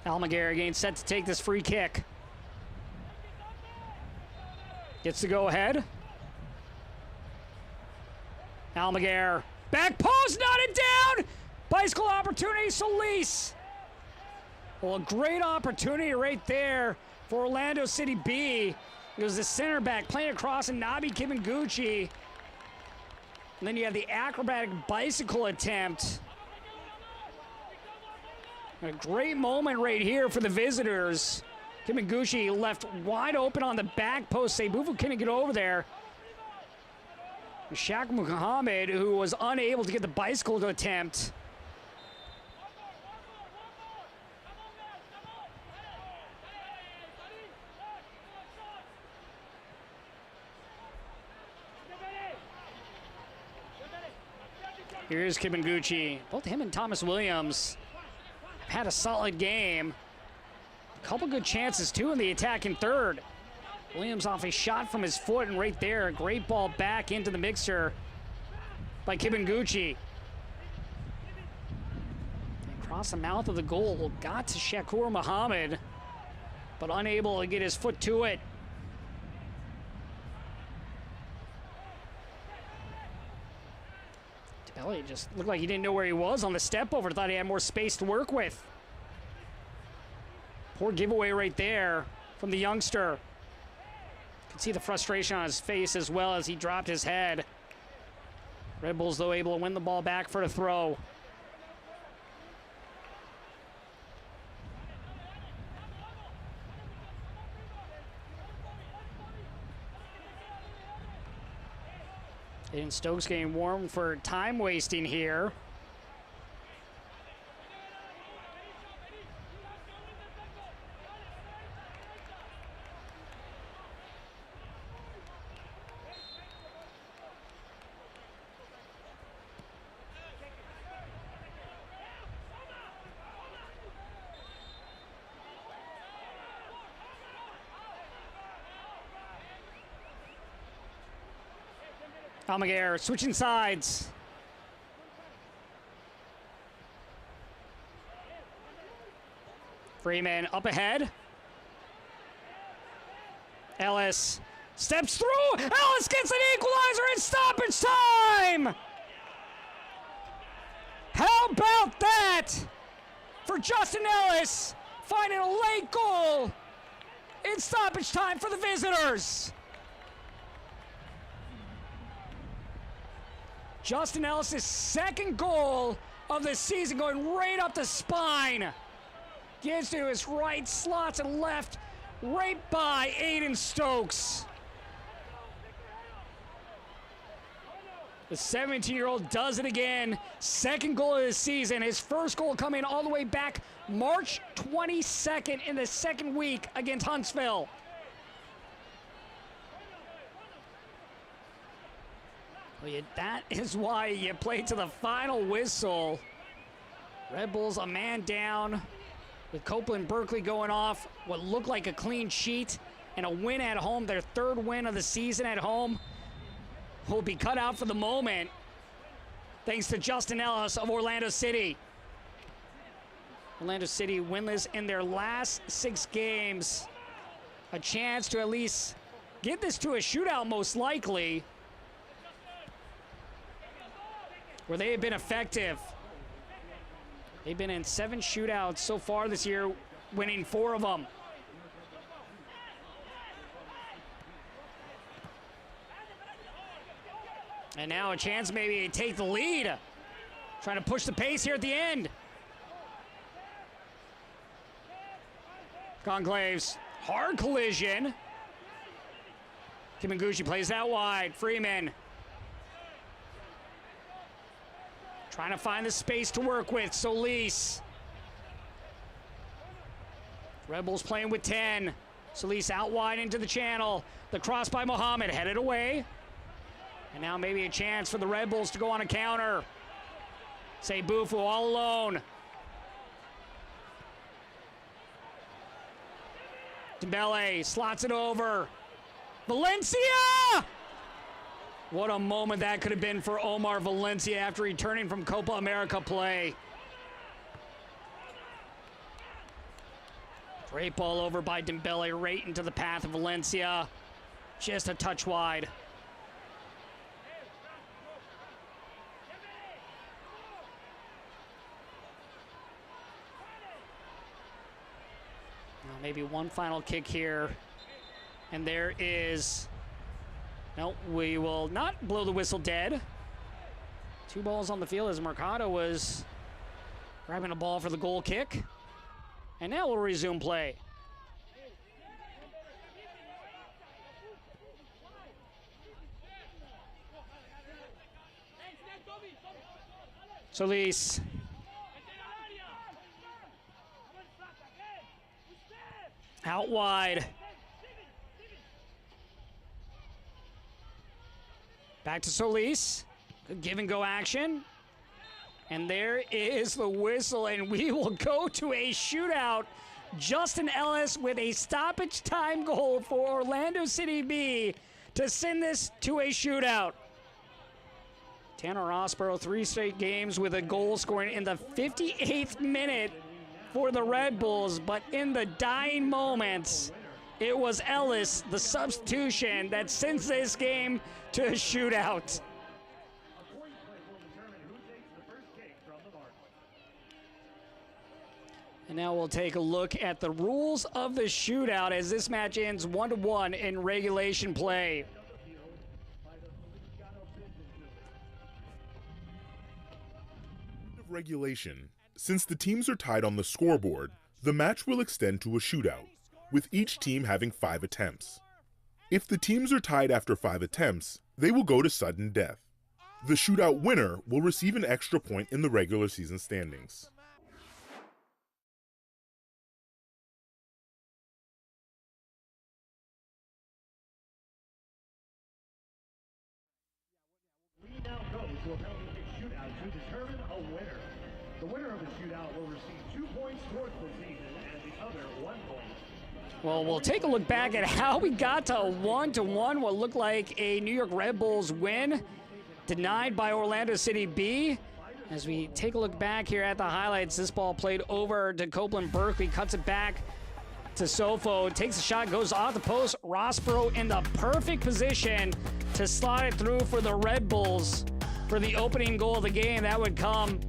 A: Almaguer again set to take this free kick. Gets to go ahead. Almaguer, back post, knotted down. Bicycle opportunity, Solis. Well, a great opportunity right there for Orlando City B. It was the center back playing across and Nabi Kibanguchi. And then you have the acrobatic bicycle attempt. A great moment right here for the visitors. Kibanguchi left wide open on the back post. Sebufu couldn't get over there. Shaq Muhammad, who was unable to get the bicycle to attempt. Here's Kibanguchi. Both him and Thomas Williams had a solid game. A couple good chances, too, in the attack in third. Williams off a shot from his foot, and right there, a great ball back into the mixer by Kibanguchi. Across the mouth of the goal, got to Shakur Muhammad, but unable to get his foot to it. Tabelli just looked like he didn't know where he was on the step over. Thought he had more space to work with. Poor giveaway right there from the youngster. Could see the frustration on his face as well as he dropped his head. Red Bulls, though, able to win the ball back for the throw. And Stokes getting warm for time wasting here. Almaguer switching sides. Freeman up ahead. Ellis steps through. Ellis gets an equalizer in stoppage time. How about that for Justin Ellis, finding a late goal in stoppage time for the visitors. Justin Ellis' second goal of the season, going right up the spine. Gets to his right, slots and left, right by Aiden Stokes. The 17-year-old does it again. Second goal of the season. His first goal coming all the way back March 22nd in the second week against Huntsville. Well, that is why you play to the final whistle. Red Bulls a man down with Copeland Berkeley going off what looked like a clean sheet and a win at home, their third win of the season at home, will be cut out for the moment thanks to Justin Ellis of Orlando City. Orlando City winless in their last 6 games. A chance to at least get this to a shootout most likely, where they have been effective. They've been in 7 shootouts so far this year, winning 4 of them. And now a chance maybe to take the lead. Trying to push the pace here at the end. Conclaves, hard collision. Kiminguchi plays that wide. Freeman trying to find the space to work with. Solis. Red Bulls playing with 10. Solis out wide into the channel. The cross by Mohammed, headed away. And now maybe a chance for the Red Bulls to go on a counter. Say Bufu all alone. Dembele slots it over. Valencia! What a moment that could have been for Omar Valencia after returning from Copa America play. Great ball over by Dembele, right into the path of Valencia. Just a touch wide. Now maybe one final kick here. And there is... No, we will not blow the whistle dead. 2 balls on the field as Mercado was grabbing a ball for the goal kick. And now we'll resume play. Solis. Out wide. Back to Solis. Good give and go action. And there is the whistle, and we will go to a shootout. Justin Ellis with a stoppage time goal for Orlando City B to send this to a shootout. Tanner Rossborough, 3 straight games with a goal scoring in the 58th minute for the Red Bulls, but in the dying moments, it was Ellis, the substitution, that sends this game to a shootout. And And now we'll take a look at the rules of the shootout as this match ends 1-1 in regulation play.
I: Regulation. Since the teams are tied on the scoreboard, the match will extend to a shootout, with each team having 5 attempts. If the teams are tied after 5 attempts, they will go to sudden death. The shootout winner will receive an extra point in the regular season standings.
J: We now go to a penalty kick shootout to determine a winner. The winner of the shootout will receive 2 points towards the season and the other 1 point.
A: Well, we'll take a look back at how we got to 1-1, what looked like a New York Red Bulls win, denied by Orlando City B. As we take a look back here at the highlights, this ball played over to Copeland Berkeley, cuts it back to Sofo, takes a shot, goes off the post. Rossborough in the perfect position to slot it through for the Red Bulls for the opening goal of the game. That would come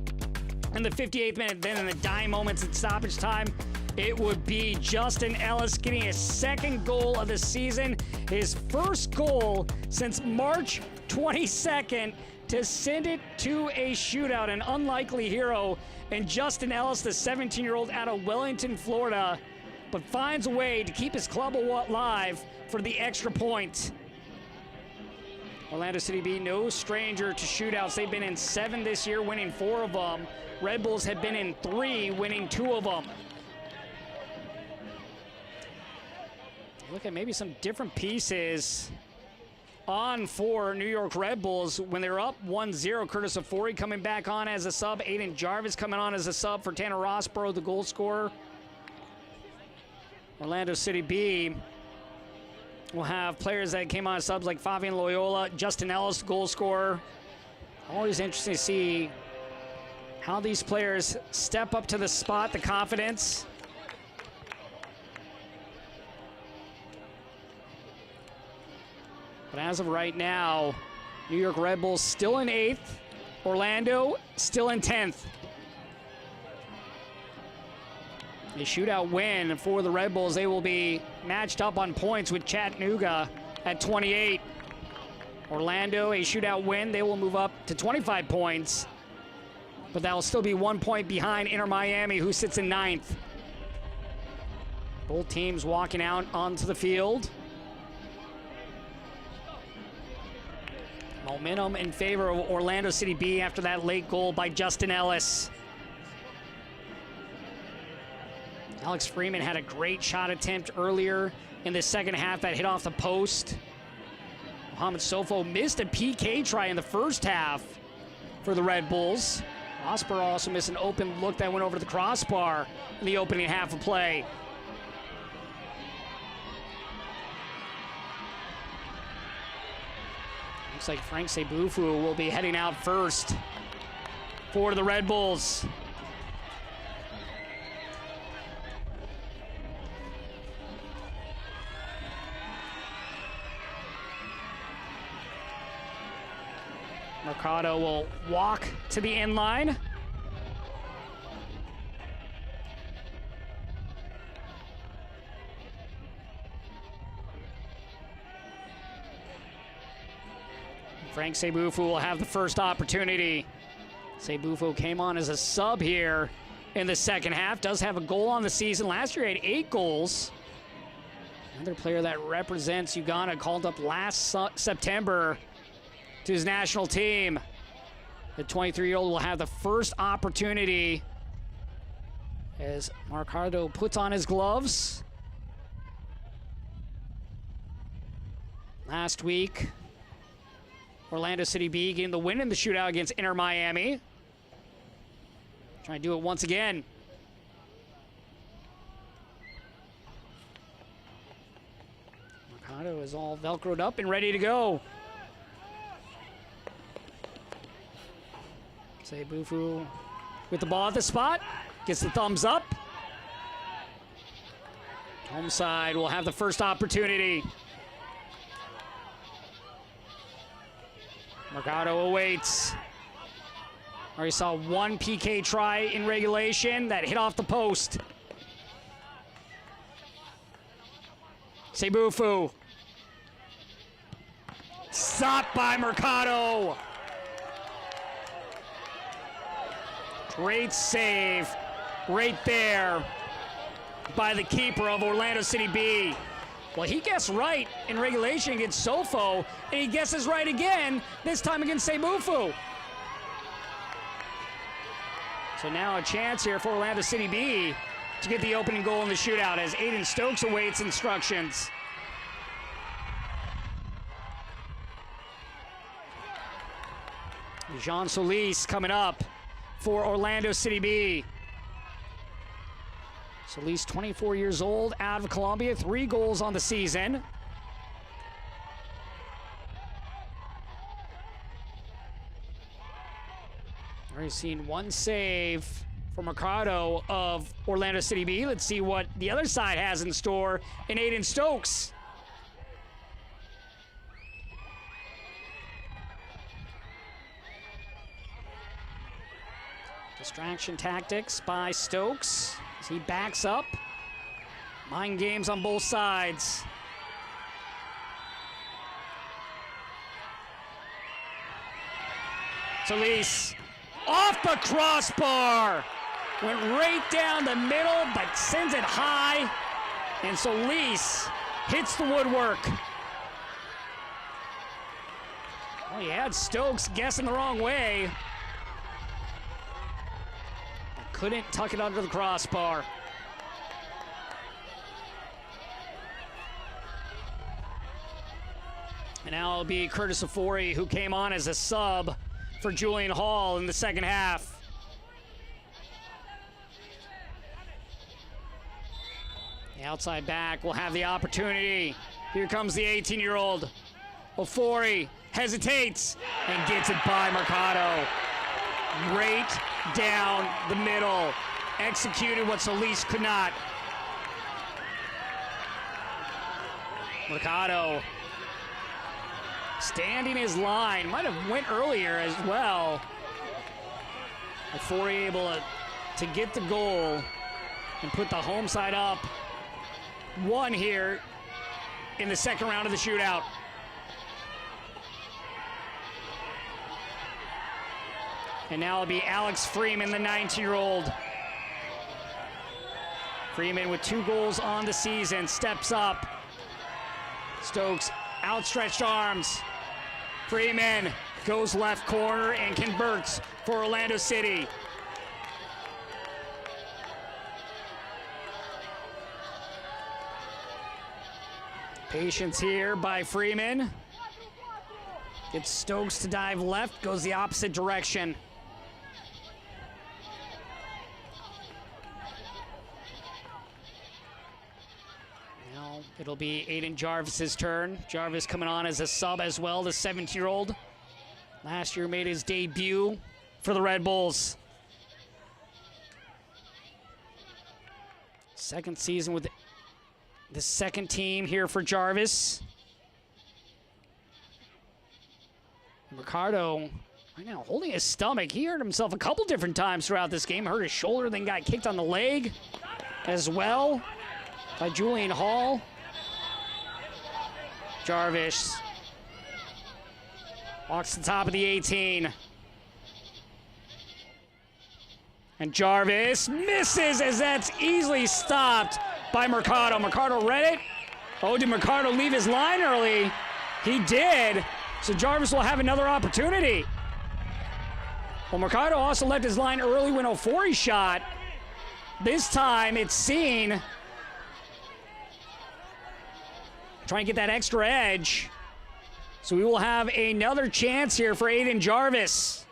A: in the 58th minute. Then in the dying moments at stoppage time, it would be Justin Ellis getting his 2nd goal of the season, his 1st goal since March 22nd to send it to a shootout. An unlikely hero in Justin Ellis, the 17-year-old out of Wellington, Florida, but finds a way to keep his club alive for the extra point. Orlando City B, no stranger to shootouts. They've been in 7 this year, winning 4 of them. Red Bulls have been in 3, winning 2 of them. Look at maybe some different pieces on for New York Red Bulls when they're up 1-0. Curtis Afori coming back on as a sub. Aiden Jarvis coming on as a sub for Tanner Rossborough, the goal scorer. Orlando City B will have players that came on as subs like Fabian Loyola, Justin Ellis, goal scorer. Always interesting to see how these players step up to the spot, the confidence. But as of right now, New York Red Bulls still in 8th, Orlando still in 10th. A shootout win for the Red Bulls. They will be matched up on points with Chattanooga at 28. Orlando, a shootout win. They will move up to 25 points, but that will still be 1 point behind Inter Miami, who sits in 9th. Both teams walking out onto the field. Momentum in favor of Orlando City B after that late goal by Justin Ellis. Alex Freeman had a great shot attempt earlier in the second half that hit off the post. Mohamed Sofo missed a PK try in the first half for the Red Bulls. Rossborough also missed an open look that went over the crossbar in the opening half of play. Looks like Frank Sebufu will be heading out first for the Red Bulls. Mercado will walk to the end line. Frank Sebufu will have the first opportunity. Sebufu came on as a sub here in the second half. Does have a goal on the season. Last year he had 8 goals. Another player that represents Uganda, called up last September to his national team. The 23-year-old will have the first opportunity as Mercado puts on his gloves. Last week, Orlando City B getting the win in the shootout against Inter Miami. Trying to do it once again. Mercado is all Velcroed up and ready to go. Sebufu with the ball at the spot. Gets the thumbs up. Home side will have the first opportunity. Mercado awaits. Already saw one PK try in regulation that hit off the post. Sebufu. Stopped by Mercado. Great save right there by the keeper of Orlando City B. Well, he guessed right in regulation against Sofo, and he guesses right again, this time against Sebufu. So now a chance here for Orlando City B to get the opening goal in the shootout as Aiden Stokes awaits instructions. Jean Solis coming up for Orlando City B. Solis, 24 years old, out of Colombia, 3 goals on the season. Already seen 1 save from Mercado of Orlando City B. Let's see what the other side has in store in Aiden Stokes. Distraction tactics by Stokes as he backs up. Mind games on both sides. Solis off the crossbar. Went right down the middle, but sends it high. And Solis hits the woodwork. Well, he had Stokes guessing the wrong way. Couldn't tuck it under the crossbar. And now it'll be Curtis Afori, who came on as a sub for Julian Hall in the second half. The outside back will have the opportunity. Here comes the 18-year-old. Afori hesitates and gets it by Mercado. Right down the middle. Executed what Solis could not. Mercado standing his line. Might have went earlier as well. Before able to get the goal and put the home side up 1 here in the second round of the shootout. And now it'll be Alex Freeman, the 19-year-old. Freeman with 2 goals on the season, steps up. Stokes, outstretched arms. Freeman goes left corner and converts for Orlando City. Patience here by Freeman. Gets Stokes to dive left, goes the opposite direction. Now it'll be Aiden Jarvis's turn. Jarvis coming on as a sub as well, the 17-year-old. Last year made his debut for the Red Bulls. Second season with the second team here for Jarvis. Mercado right now holding his stomach. He hurt himself a couple different times throughout this game. Hurt his shoulder, then got kicked on the leg as well by Julian Hall. Jarvis walks to the top of the 18. And Jarvis misses as that's easily stopped by Mercado. Mercado read it. Oh, did Mercado leave his line early? He did. So Jarvis will have another opportunity. Well, Mercado also left his line early when Ofori shot. This time it's seen. Trying to get that extra edge. So we will have another chance here for Aiden Jarvis.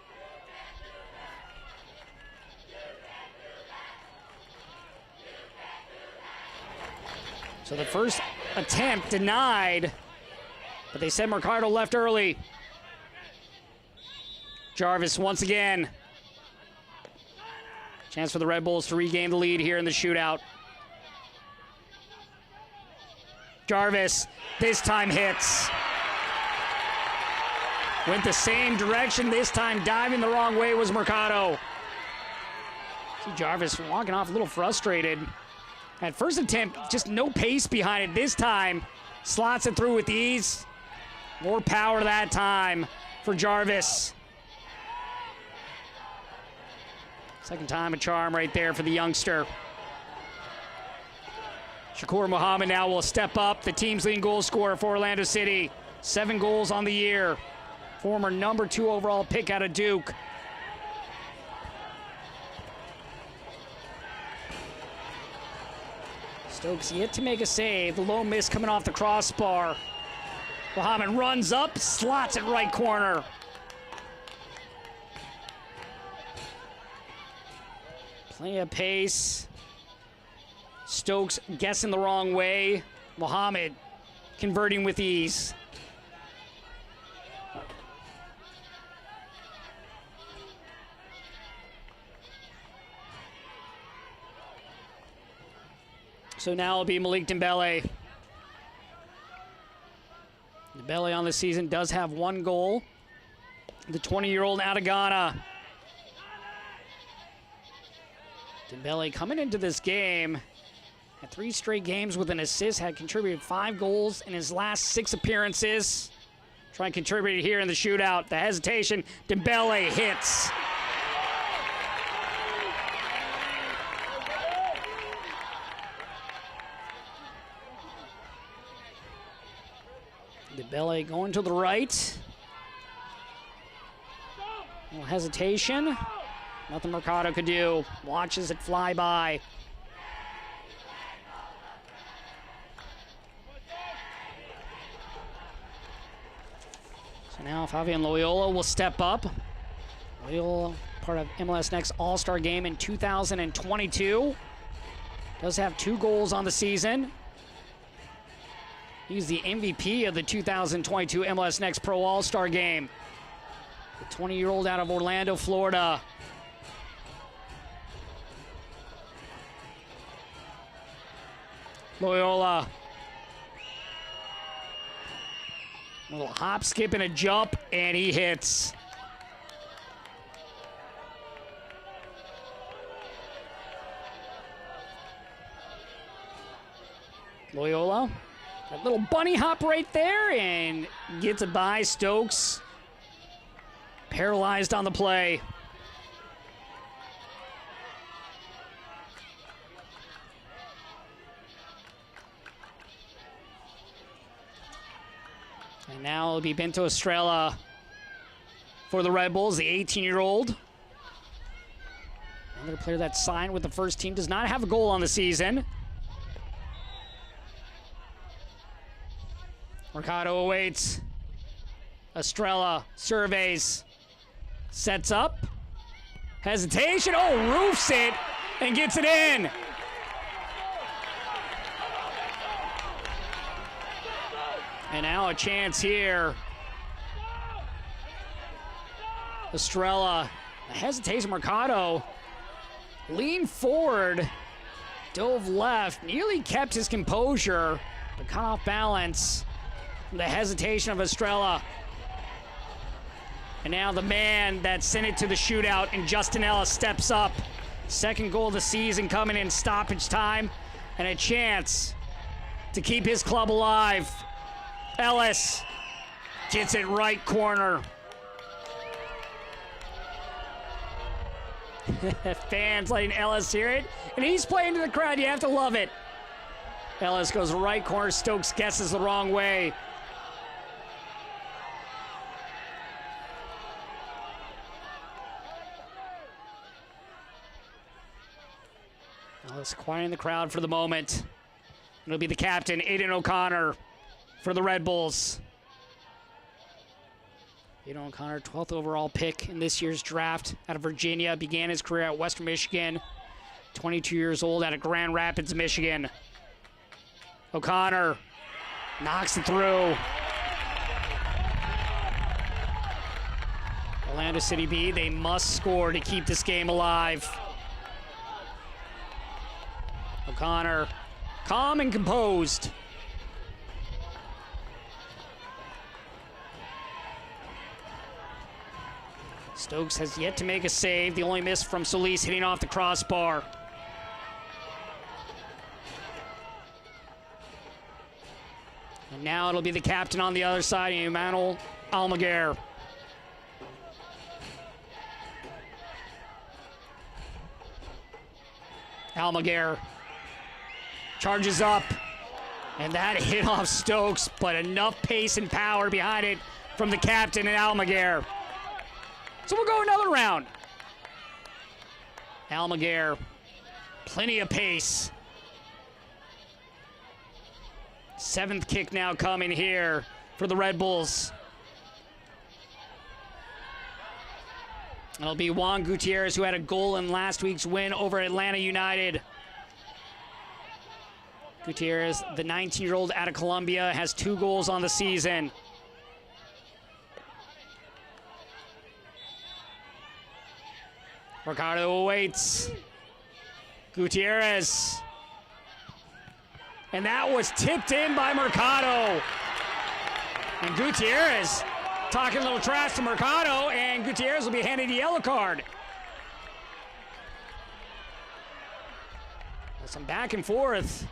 A: So the first attempt denied, but they said Mercado left early. Jarvis once again. Chance for the Red Bulls to regain the lead here in the shootout. Jarvis, this time hits. Went the same direction, this time diving the wrong way was Mercado. See Jarvis walking off a little frustrated. At first attempt, just no pace behind it. This time, slots it through with ease. More power that time for Jarvis. Second time a charm right there for the youngster. Shakur Muhammad now will step up, the team's leading goal scorer for Orlando City. 7 goals on the year. Former number 2 overall pick out of Duke. Stokes yet to make a save. The low miss coming off the crossbar. Muhammad runs up, slots it right corner. Plenty of pace. Stokes guessing the wrong way. Muhammad converting with ease. So now it'll be Malik Dembele. Dembele on the season does have 1 goal. The 20-year-old out of Ghana. Dembele coming into this game had 3 straight games with an assist, had contributed 5 goals in his last 6 appearances. Trying to contribute here in the shootout. The hesitation, Dembele hits. Dembele going to the right. A little hesitation. Nothing Mercado could do. Watches it fly by. So now Fabian Loyola will step up. Loyola, part of MLS Next All-Star Game in 2022. Does have 2 goals on the season. He's the MVP of the 2022 MLS Next Pro All-Star Game. The 20-year-old out of Orlando, Florida. Loyola. A little hop, skip, and a jump, and he hits. Loyola. That little bunny hop right there, and gets it by Stokes. Paralyzed on the play. And now it'll be Bento Estrella for the Red Bulls, the 18-year-old. Another player that signed with the first team, does not have a goal on the season. Mercado awaits. Estrella surveys. Sets up. Hesitation. Oh, roofs it and gets it in. And now a chance here. Estrella. A hesitation. Mercado leaned forward. Dove left. Nearly kept his composure. But caught off balance. The hesitation of Estrella. And now the man that sent it to the shootout, and Justin Ellis steps up. 2nd goal of the season coming in stoppage time, and a chance to keep his club alive. Ellis gets it right corner. Fans letting Ellis hear it, and he's playing to the crowd. You have to love it. Ellis goes right corner. Stokes guesses the wrong way. Ellis quieting the crowd for the moment. It'll be the captain, Aiden O'Connor, for the Red Bulls. Aiden O'Connor, 12th overall pick in this year's draft out of Virginia. Began his career at Western Michigan. 22 years old out of Grand Rapids, Michigan. O'Connor knocks it through. Orlando City B, they must score to keep this game alive. O'Connor, calm and composed. Stokes has yet to make a save. The only miss from Solis hitting off the crossbar. And now it'll be the captain on the other side, Emmanuel Almaguer. Almaguer charges up, and that hit off Stokes, but enough pace and power behind it from the captain and Almaguer. So we'll go another round. Almaguer, plenty of pace. 7th kick now coming here for the Red Bulls. It'll be Juan Gutierrez, who had a goal in last week's win over Atlanta United. Gutierrez, the 19-year-old out of Colombia, has 2 goals on the season. Mercado awaits. Gutierrez. And that was tipped in by Mercado. And Gutierrez talking a little trash to Mercado, and Gutierrez will be handed a yellow card. There's some back and forth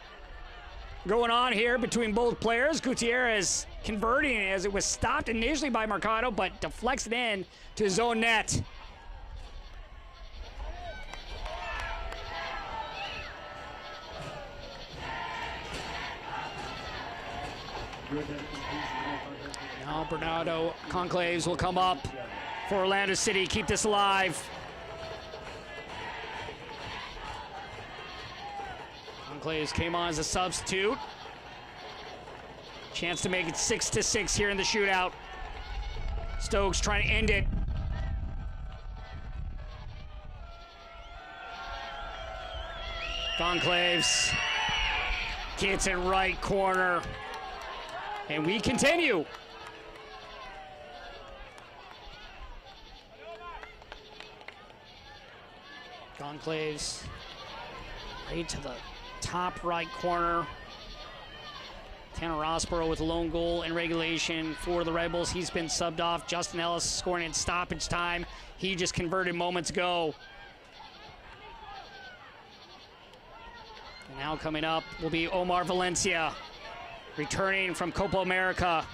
A: going on here between both players. Gutierrez converting as it was stopped initially by Mercado, but deflects it in to his own net. Now Bernardo Conclaves will come up for Orlando City. Keep this alive. Conclaves came on as a substitute. Chance to make it 6-6 here in the shootout. Stokes trying to end it. Conclaves gets it right corner. And we continue. Conclaves right to the top right corner. Tanner Rossborough with a lone goal in regulation for the Red Bulls. He's been subbed off. Justin Ellis scoring in stoppage time. He just converted moments ago. And now coming up will be Omar Valencia, returning from Copa America.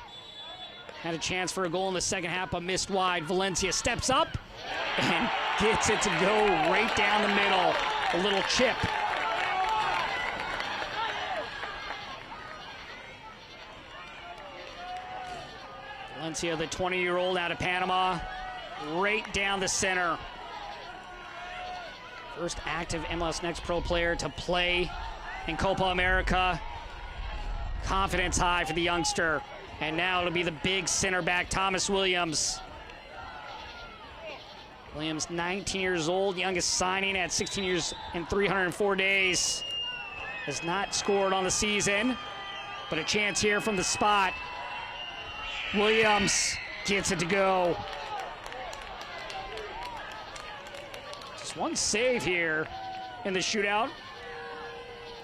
A: Had a chance for a goal in the second half, but missed wide. Valencia steps up and gets it to go right down the middle. A little chip. Valencia, the 20-year-old out of Panama, right down the center. First active MLS Next Pro player to play in Copa America. Confidence high for the youngster. And now it'll be the big center back, Thomas Williams. Williams, 19 years old, youngest signing at 16 years and 304 days. Has not scored on the season, but a chance here from the spot. Williams gets it to go. Just one save here in the shootout.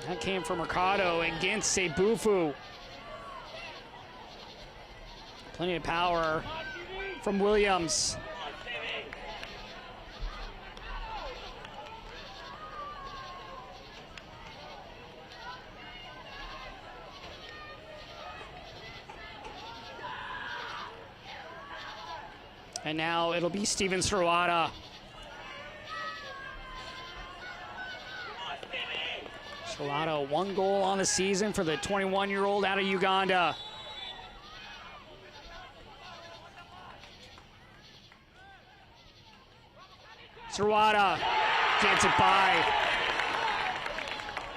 A: That came from Mercado against Sebufu. Plenty of power from Williams. And now it'll be Steven Serrata. Serrata, 1 goal on the season for the 21-year-old out of Uganda. Serrata gets it by.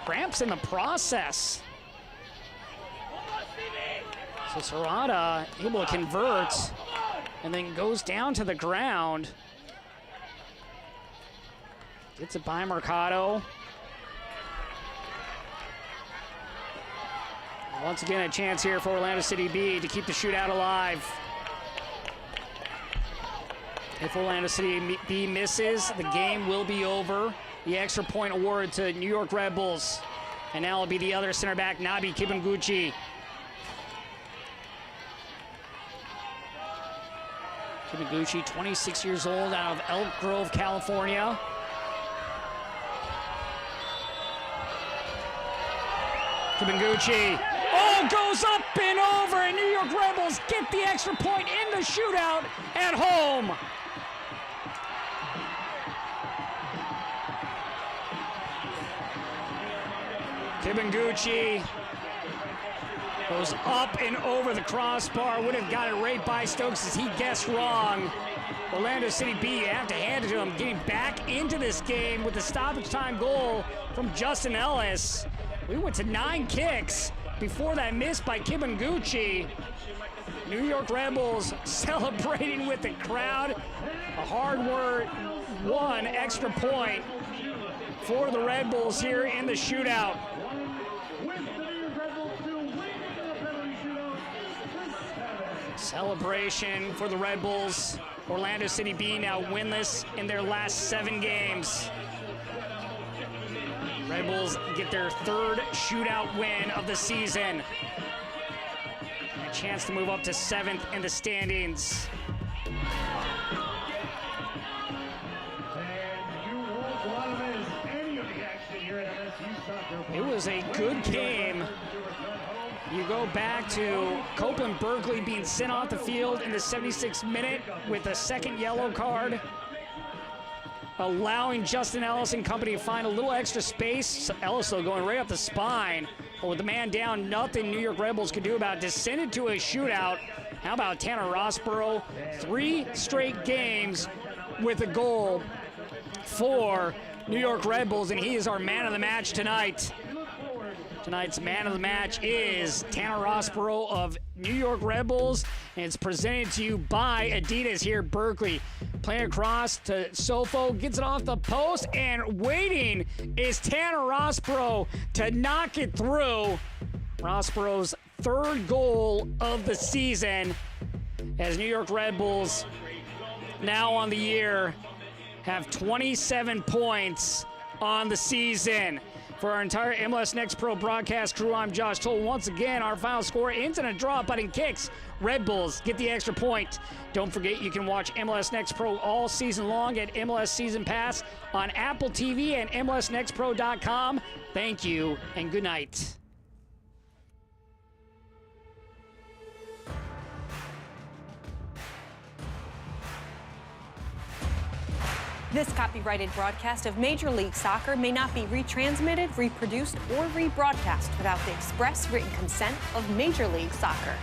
A: Cramps in the process. So Serrata able to convert and then goes down to the ground. Gets it by Mercado. Once again, a chance here for Orlando City B to keep the shootout alive. If Orlando City B misses, the game will be over. The extra point award to New York Red Bulls. And now it'll be the other center back, Nabi Kibanguchi. Kibanguchi, 26 years old, out of Elk Grove, California. Kibanguchi, goes up and over, and New York Rebels get the extra point in the shootout at home. Kibanguchi goes up and over the crossbar. Would have got it right by Stokes as he guessed wrong. Orlando City B, you have to hand it to him, getting back into this game with the stoppage time goal from Justin Ellis. We went to 9 kicks before that miss by Kibanguchi. New York Rebels celebrating with the crowd. A hard-won extra point for the Red Bulls here in the shootout. Celebration for the Red Bulls. Orlando City B now winless in their last 7 games. Red Bulls get their 3rd shootout win of the season. A chance to move up to 7th in the standings. It was a good game. You go back to Copeland Berkeley being sent off the field in the 76th minute with a 2nd yellow card, allowing Justin Ellis and company to find a little extra space. Ellis though going right up the spine, but with the man down, nothing New York Rebels could do about it. Descended to a shootout. How about Tanner Rossborough? 3 straight games with a goal for New York Red Bulls, and he is our man of the match tonight. Tonight's man of the match is Tanner Rossborough of New York Red Bulls, and it's presented to you by Adidas here at Berkeley. Playing across to Sofo, gets it off the post, and waiting is Tanner Rossborough to knock it through. Rossborough's 3rd goal of the season as New York Red Bulls now on the year have 27 points on the season. For our entire MLS Next Pro broadcast crew, I'm Josh Toll. Once again, our final score ends in a draw, but in kicks, Red Bulls get the extra point. Don't forget, you can watch MLS Next Pro all season long at MLS Season Pass on Apple TV and MLSNextPro.com. Thank you, and good night.
K: This copyrighted broadcast of Major League Soccer may not be retransmitted, reproduced, or rebroadcast without the express written consent of Major League Soccer.